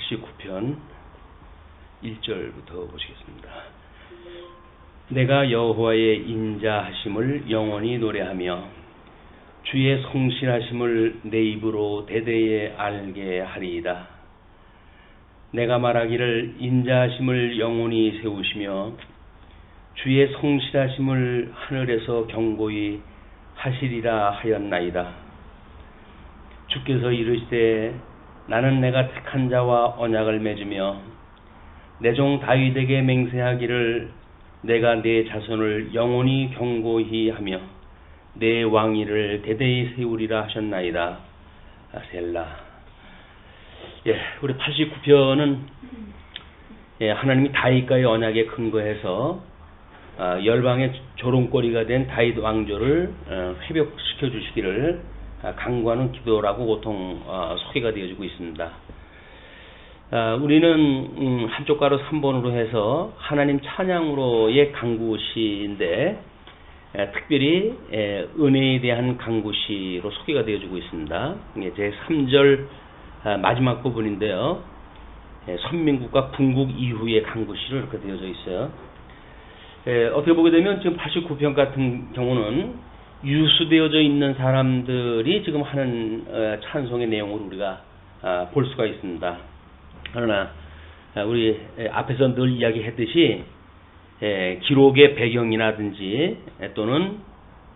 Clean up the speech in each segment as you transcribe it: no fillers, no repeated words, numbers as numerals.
89편 1절부터 보시겠습니다. 내가 여호와의 인자하심을 영원히 노래하며 주의 성실하심을 내 입으로 대대에 알게 하리이다. 내가 말하기를 인자하심을 영원히 세우시며 주의 성실하심을 하늘에서 경고히 하시리라 하였나이다. 주께서 이르시되 나는 내가 택한 자와 언약을 맺으며 내 종 다윗에게 맹세하기를 내가 내 자손을 영원히 경고히 하며 내 왕위를 대대히 세우리라 하셨나이다. 셀라. 우리 89편은 하나님이 다윗과의 언약에 근거해서 열방의 조롱거리가 된 다윗 왕조를 회복시켜 주시기를 간구하는 기도라고 보통 소개가 되어지고 있습니다. 우리는 한쪽 가로 3번으로 해서 하나님 찬양으로의 간구시인데 특별히 은혜에 대한 간구시로 소개가 되어지고 있습니다. 제 3절 마지막 부분인데요. 선민국과 분국 이후의 간구시로 이렇게 되어져 있어요. 어떻게 보게 되면 지금 89편 같은 경우는 유수되어져 있는 사람들이 지금 하는 찬송의 내용을 우리가 볼 수가 있습니다. 그러나 우리 앞에서 늘 이야기했듯이 기록의 배경이라든지 또는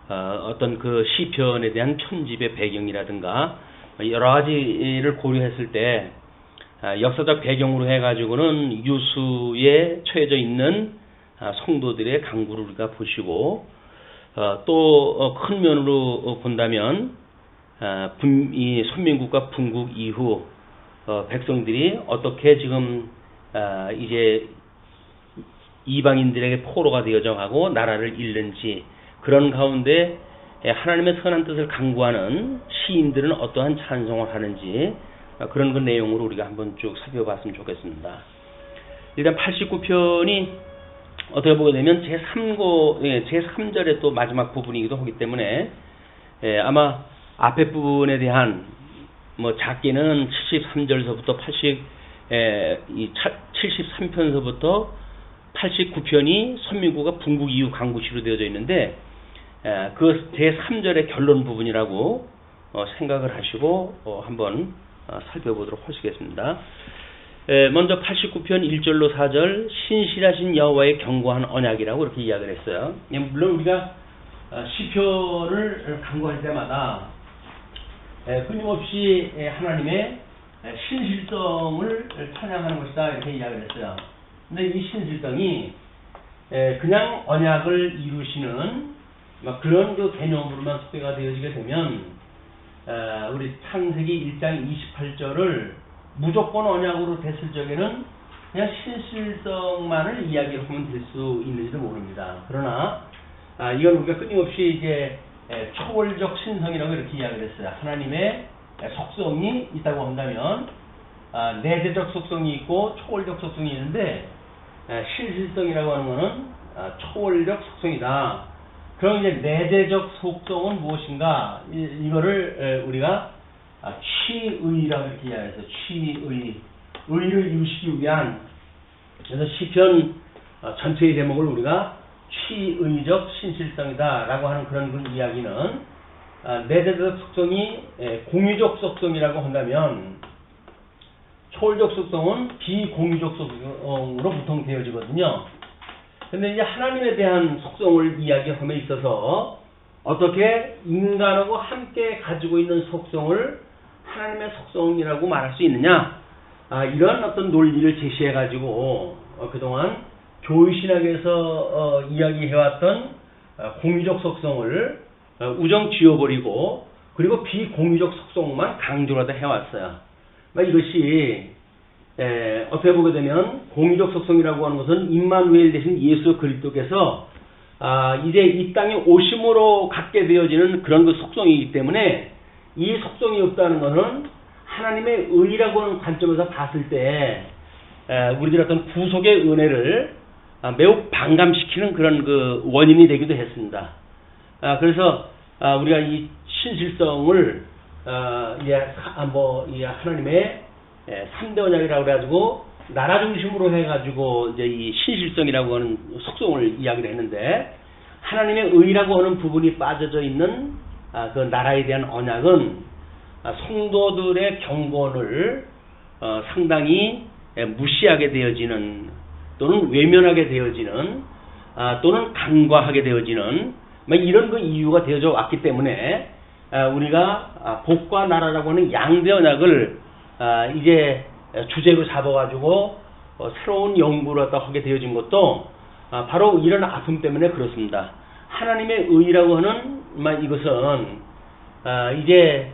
어떤 그 시편에 대한 편집의 배경이라든가 여러 가지를 고려했을 때 역사적 배경으로 해가지고는 유수에 처해져 있는 성도들의 간구를 우리가 보시고 또 큰 면으로 본다면 이 선민국과 분국 이후 백성들이 어떻게 지금 이제 이방인들에게 포로가 되어져 가고 나라를 잃는지 그런 가운데 하나님의 선한 뜻을 간구하는 시인들은 어떠한 찬송을 하는지 그런 그 내용으로 우리가 한번 쭉 살펴봤으면 좋겠습니다. 일단 89편이 어떻게 보게 되면 제3절의 또 마지막 부분이기도 하기 때문에 아마 앞에 부분에 대한 작게는 73절서부터 73편서부터 89편이 선민국과 분국 이후 간구시로 되어져 있는데 그 제3절의 결론 부분이라고 생각을 하시고 한번 살펴보도록 하시겠습니다. 먼저 89편 1절로 4절 신실하신 여호와의 경고한 언약이라고 이렇게 이야기를 했어요. 물론 우리가 시편을 간구할 때마다 끊임없이 하나님의 신실성을 찬양하는 것이다 이렇게 이야기를 했어요. 근데 이 신실성이 그냥 언약을 이루시는 그런 그 개념으로만 소개가 되어지게 되면 우리 창세기 1장 28절을 무조건 언약으로 됐을 적에는 그냥 신실성만을 이야기하면 될 수 있는지도 모릅니다. 그러나 이건 우리가 끊임없이 이제 초월적 신성이라고 이렇게 이야기를 했어요. 하나님의 속성이 있다고 한다면 내재적 속성이 있고 초월적 속성이 있는데 신실성이라고 하는 것은 초월적 속성이다. 그럼 이제 내재적 속성은 무엇인가? 이거를 우리가 취의라고 이렇게 이야기해서 의를 이루시기 위한 그래서 시편 전체의 제목을 우리가 취의적 신실성이다라고 하는 그런 그 이야기는 내재적 속성이 공유적 속성이라고 한다면 초월적 속성은 비공유적 속성으로 보통 되어지거든요. 근데 이제 하나님에 대한 속성을 이야기함에 있어서 어떻게 인간하고 함께 가지고 있는 속성을 하나님의 속성이라고 말할 수 있느냐? 이런 어떤 논리를 제시해가지고 그동안 교회신학에서 이야기해왔던 공유적 속성을 우정 지워버리고 그리고 비공유적 속성만 강조하다 해왔어요. 이것이 어떻게 보게 되면 공유적 속성이라고 하는 것은 임마누엘 대신 예수 그리스도께서 이제 이 땅에 오심으로 갖게 되어지는 그런 그 속성이기 때문에 이 속성이 없다는 것은 하나님의 의라고 하는 관점에서 봤을 때 우리들 어떤 구속의 은혜를 매우 반감시키는 그런 그 원인이 되기도 했습니다. 그래서 우리가 이 신실성을 이제 하나님의 3대 언약이라고 그래가지고 나라 중심으로 해가지고 이제 이 신실성이라고 하는 속성을 이야기를 했는데, 하나님의 의라고 하는 부분이 빠져져 있는 그 나라에 대한 언약은 성도들의 경건을 상당히 무시하게 되어지는, 또는 외면하게 되어지는, 또는 간과하게 되어지는 이런 그 이유가 되어져 왔기 때문에 우리가 복과 나라라고 하는 양대 언약을 이제 주제로 잡아가지고 새로운 연구를 하게 되어진 것도 바로 이런 아픔 때문에 그렇습니다. 하나님의 의라고 하는 이것은 이제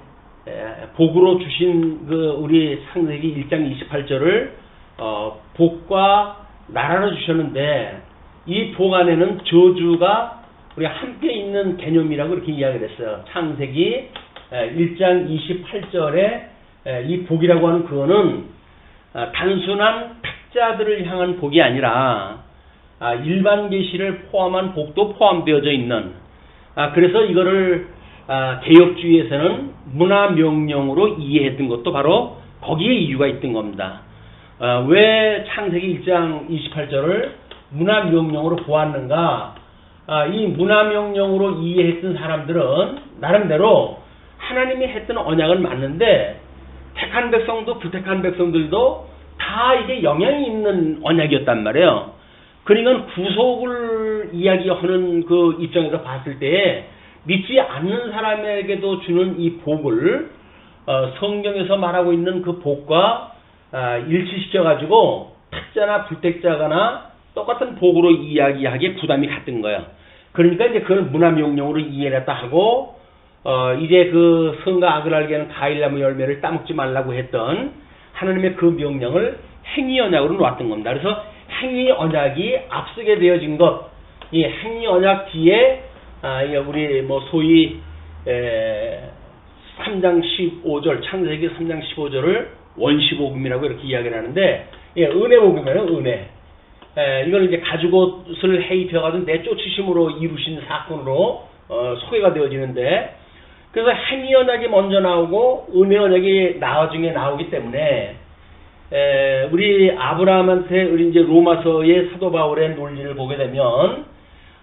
복으로 주신 그 우리 창세기 1장 28절을 복과 나라로 주셨는데, 이 복 안에는 저주가 우리 함께 있는 개념이라고 이렇게 이야기를 했어요. 창세기 1장 28절에 이 복이라고 하는 그거는 단순한 택자들을 향한 복이 아니라 일반 계시를 포함한 복도 포함되어져 있는, 그래서 이거를 개혁주의에서는 문화명령으로 이해했던 것도 바로 거기에 이유가 있던 겁니다. 왜 창세기 1장 28절을 문화명령으로 보았는가? 이 문화명령으로 이해했던 사람들은 나름대로 하나님이 했던 언약은 맞는데, 택한 백성도 불택한 백성들도 다 이게 영향이 있는 언약이었단 말이에요. 그러니까 구속을 이야기하는 그 입장에서 봤을 때 믿지 않는 사람에게도 주는 이 복을 성경에서 말하고 있는 그 복과 일치시켜가지고 택자나 불택자거나 똑같은 복으로 이야기하기에 부담이 갔던 거예요. 그러니까 이제 그걸 문화명령으로 이해했다 하고, 이제 그 선과 악을 알게 하는 과일나무 열매를 따먹지 말라고 했던 하나님의 그 명령을 행위 언약으로 놓았던 겁니다. 그래서 행위 언약이 앞서게 되어진 것, 이 행위 언약 뒤에 우리 소위 3장 15절, 창세기 3장 15절을 원시복음이라고 이렇게 이야기를 하는데, 은혜복음이에요, 은혜. 이걸 이제 가죽옷을 해입혀가지고 내쫓으심으로 이루신 사건으로 소개가 되어지는데, 그래서 행위 언약이 먼저 나오고 은혜 언약이 나중에 나오기 때문에 우리 아브라함한테 우리 이제 로마서의 사도 바울의 논리를 보게 되면,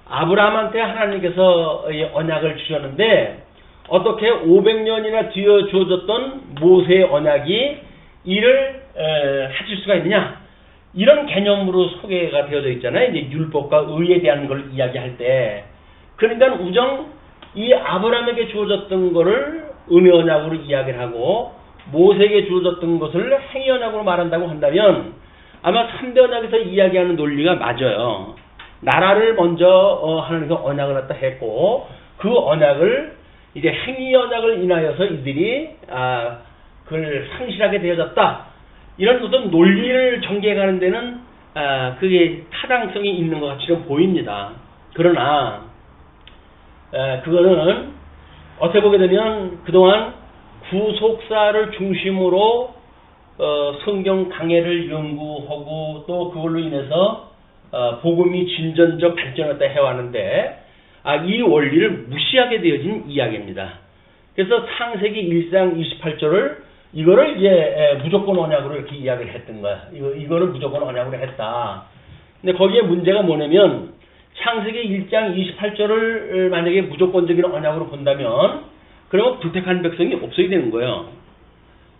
아브라함한테 하나님께서 언약을 주셨는데 어떻게 500년이나 뒤에 주어졌던 모세의 언약이 이를 하실 수가 있느냐, 이런 개념으로 소개가 되어져 있잖아요. 이제 율법과 의에 대한 걸 이야기할 때. 그러니까 우정 이 아브라함에게 주어졌던 거를 은혜 언약으로 이야기를 하고, 모세에게 주어졌던 것을 행위 언약으로 말한다고 한다면 아마 3대 언약에서 이야기하는 논리가 맞아요. 나라를 먼저 하나님께서 언약을 갖다 했고, 그 언약을 이제 행위 언약을 인하여서 이들이 그걸 상실하게 되어졌다, 이런 어떤 논리를 전개해가는 데는 그게 타당성이 있는 것 같이 좀 보입니다. 그러나 그거는 어떻게 보게 되면 그동안 구속사를 중심으로 성경 강해를 연구하고 또 그걸로 인해서 복음이 진전적 발전했다 해왔는데, 이 원리를 무시하게 되어진 이야기입니다. 그래서 창세기 1장 28절을 이거를 이제 무조건 언약으로 이렇게 이야기를 했던 거야. 이거를 무조건 언약으로 했다. 근데 거기에 문제가 뭐냐면, 창세기 1장 28절을 만약에 무조건적인 언약으로 본다면 그러면 불택한 백성이 없어야 되는 거예요.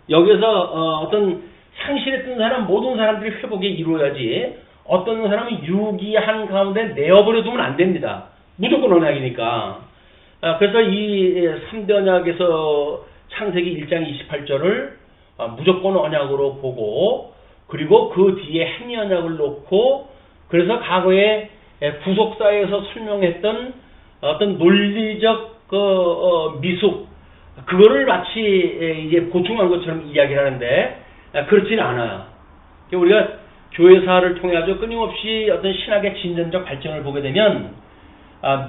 여기서 어떤 상실했던 사람, 모든 사람들이 회복이 이루어야지, 어떤 사람은 유기한 가운데 내어버려 두면 안 됩니다. 무조건 언약이니까. 그래서 이 3대 언약에서 창세기 1장 28절을 무조건 언약으로 보고, 그리고 그 뒤에 행위 언약을 놓고, 그래서 과거에 구속사에서 설명했던 어떤 논리적 미숙, 그거를 마치 이제 보충한 것처럼 이야기를 하는데 그렇지는 않아요. 우리가 교회사를 통해 아주 끊임없이 어떤 신학의 진전적 발전을 보게 되면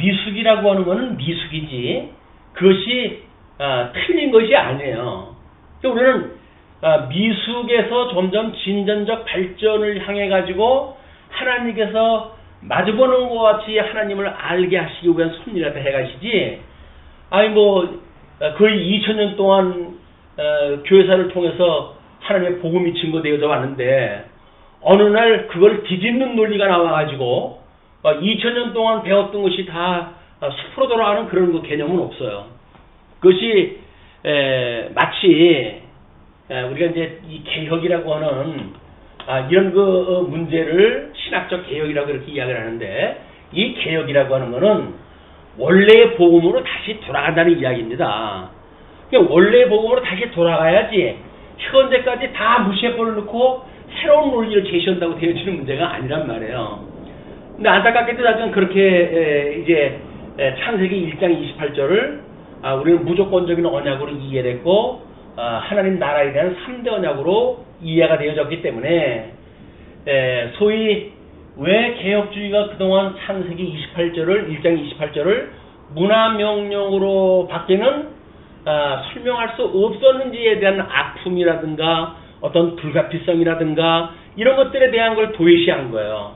미숙이라고 하는 것은 미숙이지 그것이 틀린 것이 아니에요. 우리는 미숙에서 점점 진전적 발전을 향해 가지고 하나님께서 마주보는 것 같이 하나님을 알게 하시기 위한 섭리라도 해가시지, 거의 2000년 동안 교회사를 통해서 하나님의 복음이 증거되어져 왔는데 어느 날 그걸 뒤집는 논리가 나와가지고 2000년 동안 배웠던 것이 다 숲으로 돌아가는 그런 그 개념은 없어요. 그것이 마치 우리가 이제 이 개혁이라고 하는 이런 그 문제를 신학적 개혁이라고 이렇게 이야기를 하는데 이 개혁이라고 하는 거는 원래의 복음으로 다시 돌아간다는 이야기입니다. 그러니까 원래의 복음으로 다시 돌아가야지 현재까지 다 무시해버려 놓고 새로운 논리를 제시한다고 되어지는 문제가 아니란 말이에요. 근데 안타깝게도 나중에 그렇게 이제 창세기 1장 28절을 우리는 무조건적인 언약으로 이해했고 하나님 나라에 대한 3대 언약으로 이해가 되어졌기 때문에 소위 왜 개혁주의가 그동안 창세기 28절을 1장 28절을 문화명령으로 바뀌는 설명할 수 없었는지에 대한 아픔이라든가 어떤 불가피성이라든가 이런 것들에 대한 걸 도외시한 거예요.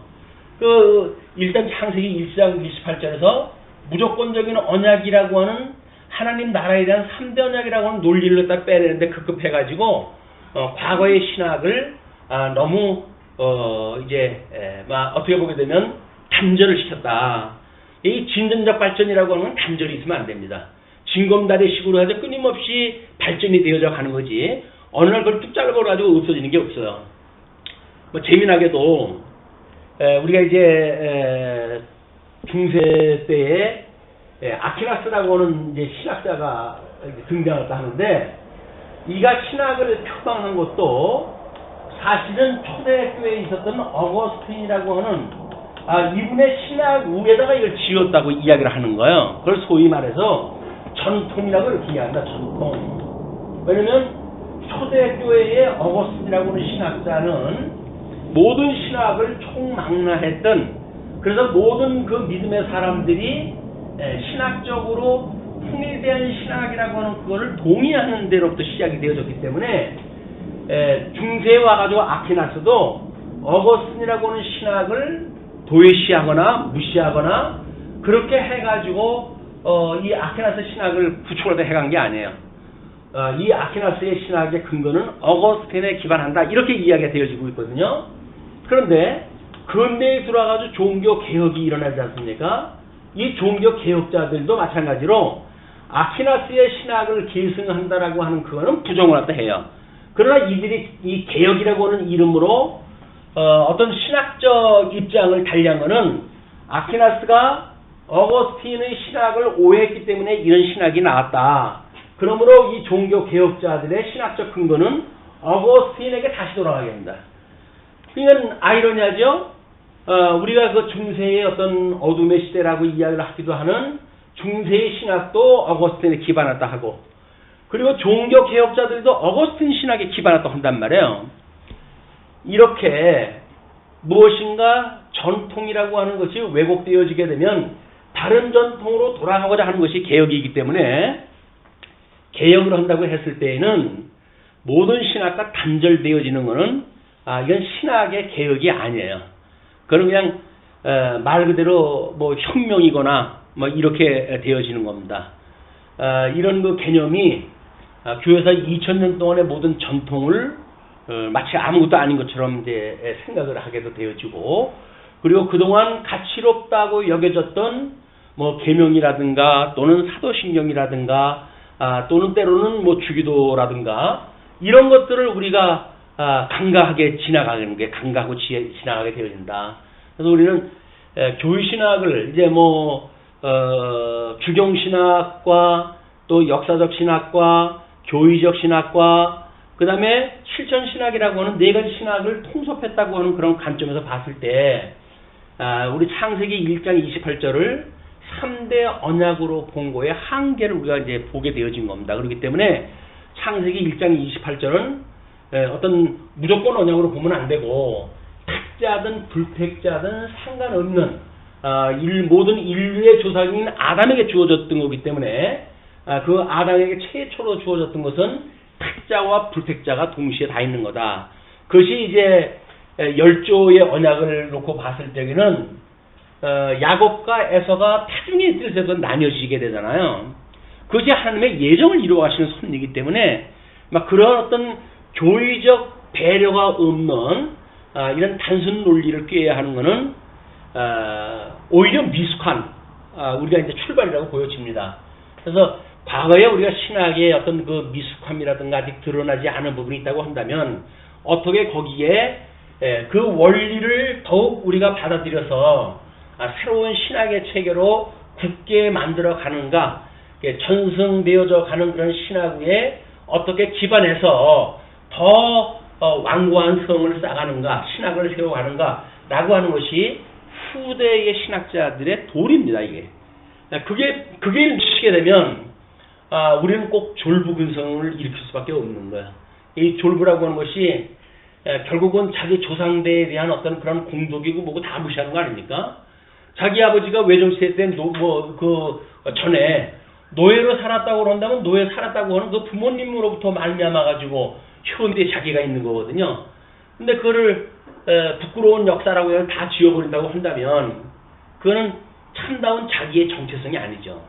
일단 창세기 1장 28절에서 무조건적인 언약이라고 하는 하나님 나라에 대한 3대 언약이라고 하는 논리를 갖다 빼내는데 급급해가지고 과거의 신학을 너무 어떻게 보게 되면 단절을 시켰다. 이 진전적 발전이라고 하는 건 단절이 있으면 안 됩니다. 징검다리식으로 해서 끊임없이 발전이 되어져 가는 거지 어느 날 그걸 뚝 잘라버려가지고 없어지는 게 없어요. 재미나게도 우리가 이제 중세 때에 아키나스라고 하는 이제 신학자가 등장했다 하는데 이가 신학을 표방한 것도 사실은 초대교회에 있었던 어거스틴이라고 하는 이분의 신학 위에다가 이걸 지었다고 이야기를 하는 거예요. 그걸 소위 말해서 전통이라고 이렇게 이야기한다. 전통. 왜냐면 초대교회의 어거스틴이라고 하는 신학자는 모든 신학을 총망라했던 그래서 모든 그 믿음의 사람들이 신학적으로 통일된 신학이라고 하는 그거를 동의하는 데로부터 시작이 되어졌기 때문에 중세에 와가지고 아퀴나스도 어거스틴이라고 하는 신학을 도외시하거나 무시하거나 그렇게 해가지고 이 아퀴나스 신학을 구축을 해간 게 아니에요. 이 아퀴나스의 신학의 근거는 어거스틴에 기반한다 이렇게 이야기가 되어지고 있거든요. 그런데 근대에 들어와가지고 종교 개혁이 일어나지 않습니까? 이 종교 개혁자들도 마찬가지로 아퀴나스의 신학을 계승한다라고 하는 그거는 부정을 갖다 해요. 그러나 이들이 이 개혁이라고 하는 이름으로 어떤 신학적 입장을 달리한 것은 아퀴나스가 어거스틴의 신학을 오해했기 때문에 이런 신학이 나왔다. 그러므로 이 종교 개혁자들의 신학적 근거는 어거스틴에게 다시 돌아가게 됩니다. 이건 아이러니하죠? 우리가 그 중세의 어떤 어둠의 시대라고 이야기를 하기도 하는 중세의 신학도 어거스틴에 기반했다 하고 그리고 종교 개혁자들도 어거스틴 신학에 기반했다 한단 말이에요. 이렇게 무엇인가 전통이라고 하는 것이 왜곡되어지게 되면 다른 전통으로 돌아가고자 하는 것이 개혁이기 때문에 개혁을 한다고 했을 때에는 모든 신학과 단절되어지는 것은 이건 신학의 개혁이 아니에요. 그건 그냥 말 그대로 뭐 혁명이거나 뭐 이렇게 되어지는 겁니다. 이런 그 개념이 교회에서 2000년 동안의 모든 전통을 마치 아무것도 아닌 것처럼 이제 생각을 하게도 되어지고 그리고 그동안 가치롭다고 여겨졌던 뭐 계명이라든가 또는 사도신경이라든가 또는 때로는 뭐 주기도라든가 이런 것들을 우리가 간과하게 지나가는 게 간과하고 지나가게 되어진다. 그래서 우리는 교회신학을 이제 뭐 주경신학과 또 역사적 신학과 교의적 신학과 그 다음에 실천신학이라고 하는 네 가지 신학을 통섭했다고 하는 그런 관점에서 봤을 때 우리 창세기 1장 28절을 3대 언약으로 본 거의 한계를 우리가 이제 보게 되어진 겁니다. 그렇기 때문에 창세기 1장 28절은 어떤 무조건 언약으로 보면 안 되고 택자든 불택자든 상관없는 모든 인류의 조상인 아담에게 주어졌던 거기 때문에 그 아담에게 최초로 주어졌던 것은 택자와 불택자가 동시에 다 있는 거다. 그것이 이제 열조의 언약을 놓고 봤을 때에는 야곱과 에서가 타중의 뜻에서 나뉘어지게 되잖아요. 그것이 하나님의 예정을 이루어 가시는 섭리이기 때문에 막 그런 어떤 교의적 배려가 없는 이런 단순 논리를 꾀해야 하는 것은 오히려 미숙한 우리가 이제 출발이라고 보여집니다. 그래서 과거에 우리가 신학의 어떤 그 미숙함이라든가 아직 드러나지 않은 부분이 있다고 한다면 어떻게 거기에 그 원리를 더욱 우리가 받아들여서 새로운 신학의 체계로 굳게 만들어 가는가, 전승되어져 가는 그런 신학 위에 어떻게 기반해서 더 완고한 성을 쌓아가는가, 신학을 세워가는가 라고 하는 것이 후대의 신학자들의 도리입니다. 이게 그게 미치게 되면 우리는 꼭 졸부근성을 일으킬 수밖에 없는 거야. 이 졸부라고 하는 것이 결국은 자기 조상대에 대한 어떤 그런 공덕이고 뭐고 다 무시하는 거 아닙니까? 자기 아버지가 외정시대 때 전에 노예로 살았다고 그런다면 노예 살았다고 하는 그 부모님으로부터 말미암아 가지고 현대에 자기가 있는 거거든요. 근데 그거를 부끄러운 역사라고 해서 다 지워버린다고 한다면 그거는 참다운 자기의 정체성이 아니죠.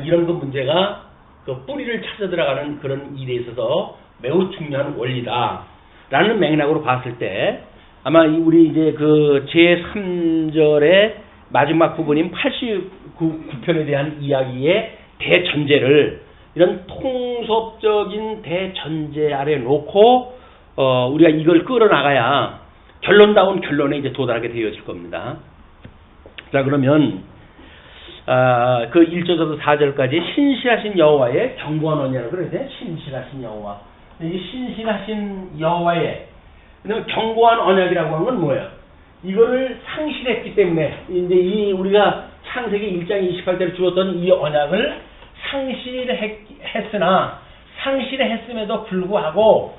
이런 그 문제가 그 뿌리를 찾아 들어가는 그런 일에 있어서 매우 중요한 원리다라는 맥락으로 봤을 때 아마 우리 이제 그 제3절의 마지막 부분인 89편에 대한 이야기의 대전제를 이런 통섭적인 대전제 아래 놓고 우리가 이걸 끌어나가야 결론다운 결론에 이제 도달하게 되어질 겁니다. 자, 그러면 그 1절부터 4절까지 신실하신 여호와의 견고한 언약을 그러는데 신실하신 여호와. 이 신실하신 여호와의 견고한 언약이라고 하는 건 뭐예요? 이거를 상실했기 때문에 이제 우리가 창세기 1장 28절에 주었던 이 언약을 상실했으나 상실했음에도 불구하고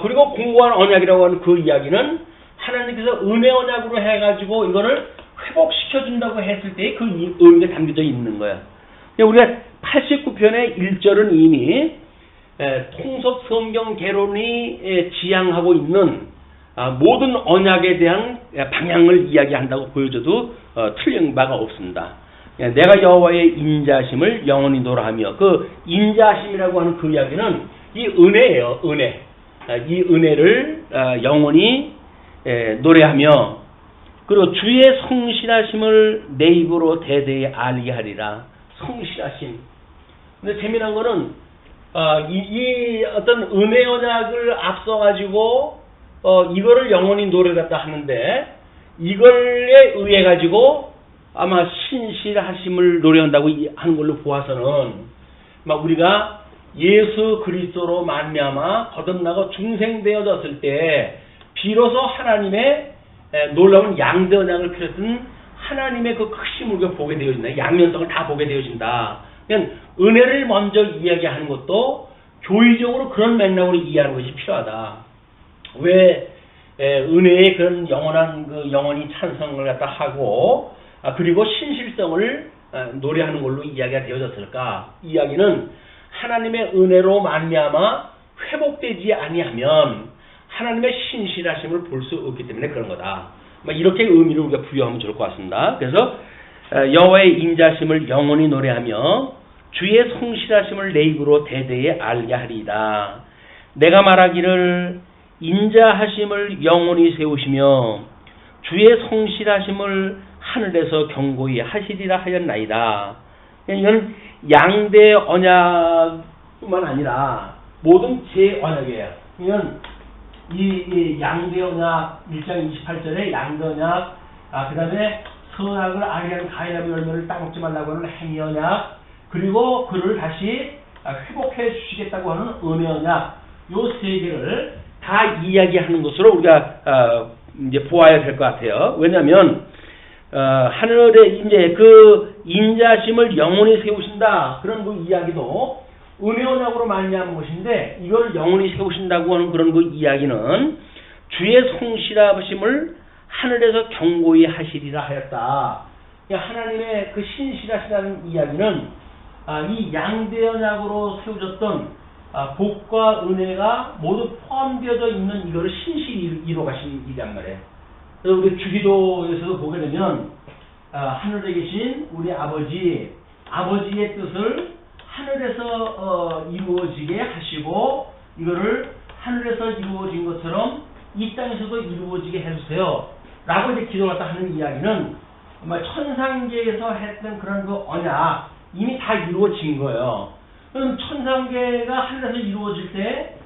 그리고 공고한 언약이라고 하는 그 이야기는 하나님께서 은혜 언약으로 해가지고 이거를 회복시켜준다고 했을 때 그 의미가 담겨져 있는 거야. 우리가 89편의 1절은 이미 통섭 성경 개론이 지향하고 있는 모든 언약에 대한 방향을 이야기한다고 보여줘도 틀린 바가 없습니다. 내가 여호와의 인자심을 영원히 노래하며 그 인자심이라고 하는 그 이야기는 이 은혜예요. 은혜. 이 은혜를 영원히 노래하며 그리고 주의 성실하심을 내 입으로 대대히 알게 하리라. 성실하심. 근데 재미난 거는 이 어떤 은혜 언약을 앞서가지고 이거를 영원히 노래했다 하는데 이걸에 의해 가지고 아마 신실하심을 노래한다고 하는 걸로 보아서는 우리가 예수 그리스도로 말미암아 거듭나고 중생되어졌을 때 비로소 하나님의 놀라운 양대 언약을 펼쳤던 하나님의 그 크심을 보게 되어진다. 양면성을 다 보게 되어진다. 그냥 은혜를 먼저 이야기하는 것도 교의적으로 그런 맥락으로 이해하는 것이 필요하다. 왜 은혜의 그런 영원한 그 영원히 찬성을 갖다 하고 그리고 신실성을 노래하는 걸로 이야기가 되어졌을까? 이야기는 하나님의 은혜로 말미암아 회복되지 아니하면 하나님의 신실하심을 볼 수 없기 때문에 그런 거다. 이렇게 의미를 우리가 부여하면 좋을 것 같습니다. 그래서 여호와의 인자심을 영원히 노래하며 주의 성실하심을 내 입으로 대대히 알게 하리이다. 내가 말하기를 인자하심을 영원히 세우시며 주의 성실하심을 하늘에서 경고히 하시리라 하였나이다. 이건 양대 언약뿐만 아니라 모든 제 언약이에요. 이건 이 양대 언약 1장 28절에 양대 언약 그 다음에 선악을 알게 하는 가해나무 열매를 따먹지 말라고 하는 행위 언약 그리고 그를 다시 회복해 주시겠다고 하는 은혜 언약 요 세 개를 다 이야기하는 것으로 우리가 이제 보아야 될 것 같아요. 왜냐하면 하늘에 이제 그 인자심을 영원히 세우신다 그런 그 이야기도 은혜 언약으로 말미암은 것인데 이걸 영원히 세우신다고 하는 그런 그 이야기는 주의 성실하심을 하늘에서 경고히 하시리라 하였다. 하나님의 그 신실하시다는 이야기는 이 양대 언약으로 세워졌던 복과 은혜가 모두 포함되어져 있는 이거를 신실히 이루어 가신 일이란 말이에요. 그래서 우리 주기도에서도 보게 되면 하늘에 계신 우리 아버지의 뜻을 하늘에서 이루어지게 하시고 이거를 하늘에서 이루어진 것처럼 이 땅에서도 이루어지게 해주세요. 라고 이제 기도를 갖다 하는 이야기는 정말 천상계에서 했던 그런 그 언약 이미 다 이루어진 거예요. 그럼 천상계가 하늘에서 이루어질 때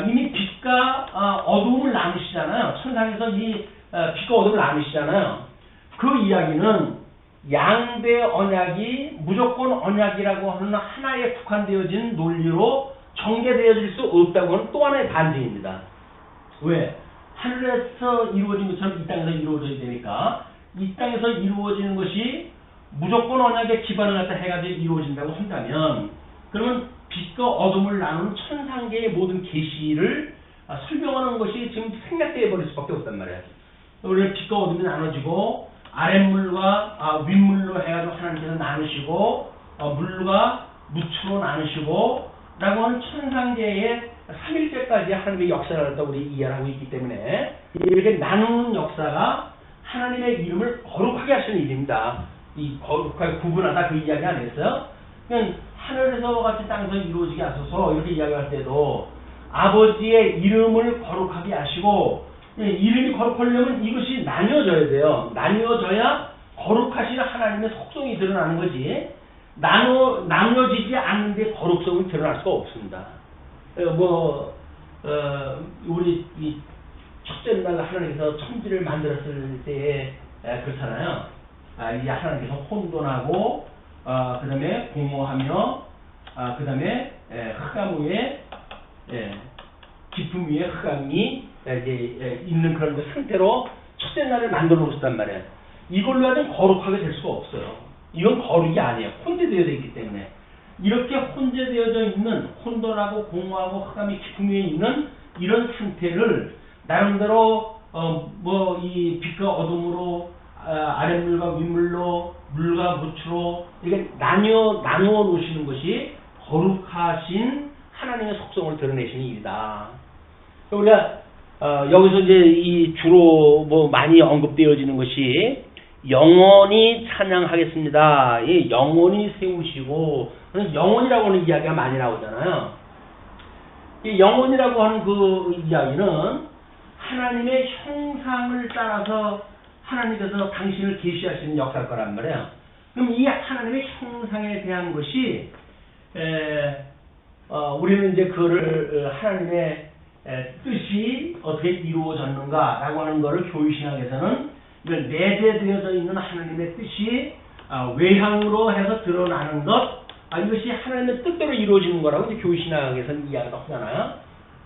이미 빛과 어둠을 나누시잖아요. 천상에서 이 빛과 어둠을 나누시잖아요. 그 이야기는 양대 언약이 무조건 언약이라고 하는 하나에 국한되어진 논리로 전개되어질 수 없다고 하는 또 하나의 반증입니다. 왜? 하늘에서 이루어진 것처럼 이 땅에서 이루어져야 되니까 이 땅에서 이루어지는 것이 무조건 언약의 기반을 갖다 해가지고 이루어진다고 한다면 그러면 빛과 어둠을 나누는 천상계의 모든 계시를 설명하는 것이 지금 생략되어 버릴 수밖에 없단 말이에요. 우리는 빛과 어둠이 나눠지고 아랫물과 윗물로 해가지고 하나님께서 나누시고 물과 무추로 나누시고 라고 하는 천상계의 3일째까지 하나님의 역사를 갖다 우리 이해하고 있기 때문에 이렇게 나누는 역사가 하나님의 이름을 거룩하게 하시는 일입니다. 이 거룩하게 구분하다 그 이야기 안 했어요? 그냥 하늘에서 같이 땅에서 이루어지게 하소서 이렇게 이야기할 때도 아버지의 이름을 거룩하게 하시고 이름이 거룩하려면 이것이 나뉘어져야 돼요. 나뉘어져야 거룩하신 하나님의 속성이 드러나는 거지. 나뉘어지지 않는데 거룩성이 드러날 수가 없습니다. 우리 이 첫째 날 하나님께서 천지를 만들었을 때에 그렇잖아요. 이 하나님께서 혼돈하고 그 다음에 공허하며 그 다음에 흑암 위에 깊음 위에 흑암이 이제 있는 그런 그 상태로 첫째 날을 만들어 놓으셨단 말이에요. 이걸로 하여튼 거룩하게 될 수가 없어요. 이건 거룩이 아니에요. 혼재되어져 있기 때문에. 이렇게 혼재되어져 있는 혼돈하고 공허하고 흑암이 깊음 위에 있는 이런 상태를 나름대로 이 빛과 어둠으로 아랫물과 윗물로 물과 무추로 이렇게 나누어 놓으시는 것이 거룩하신 하나님의 속성을 드러내시는 일이다. 우리가 여기서 이제 이 주로 많이 언급되어지는 것이 영원히 찬양하겠습니다. 이 영원히 세우시고 영원이라고 하는 이야기가 많이 나오잖아요. 이 영원이라고 하는 그 이야기는 하나님의 형상을 따라서 하나님께서 당신을 계시하시는 역사일 거란 말이에요. 그럼 이 하나님의 형상에 대한 것이 우리는 이제 그거를 하나님의 뜻이 어떻게 이루어졌는가라고 하는 것을 교회신학에서는 이걸 내재되어져 있는 하나님의 뜻이 외향으로 해서 드러나는 것, 이것이 하나님의 뜻대로 이루어지는 거라고 이제 교회신학에서는 이야기를 하잖아요.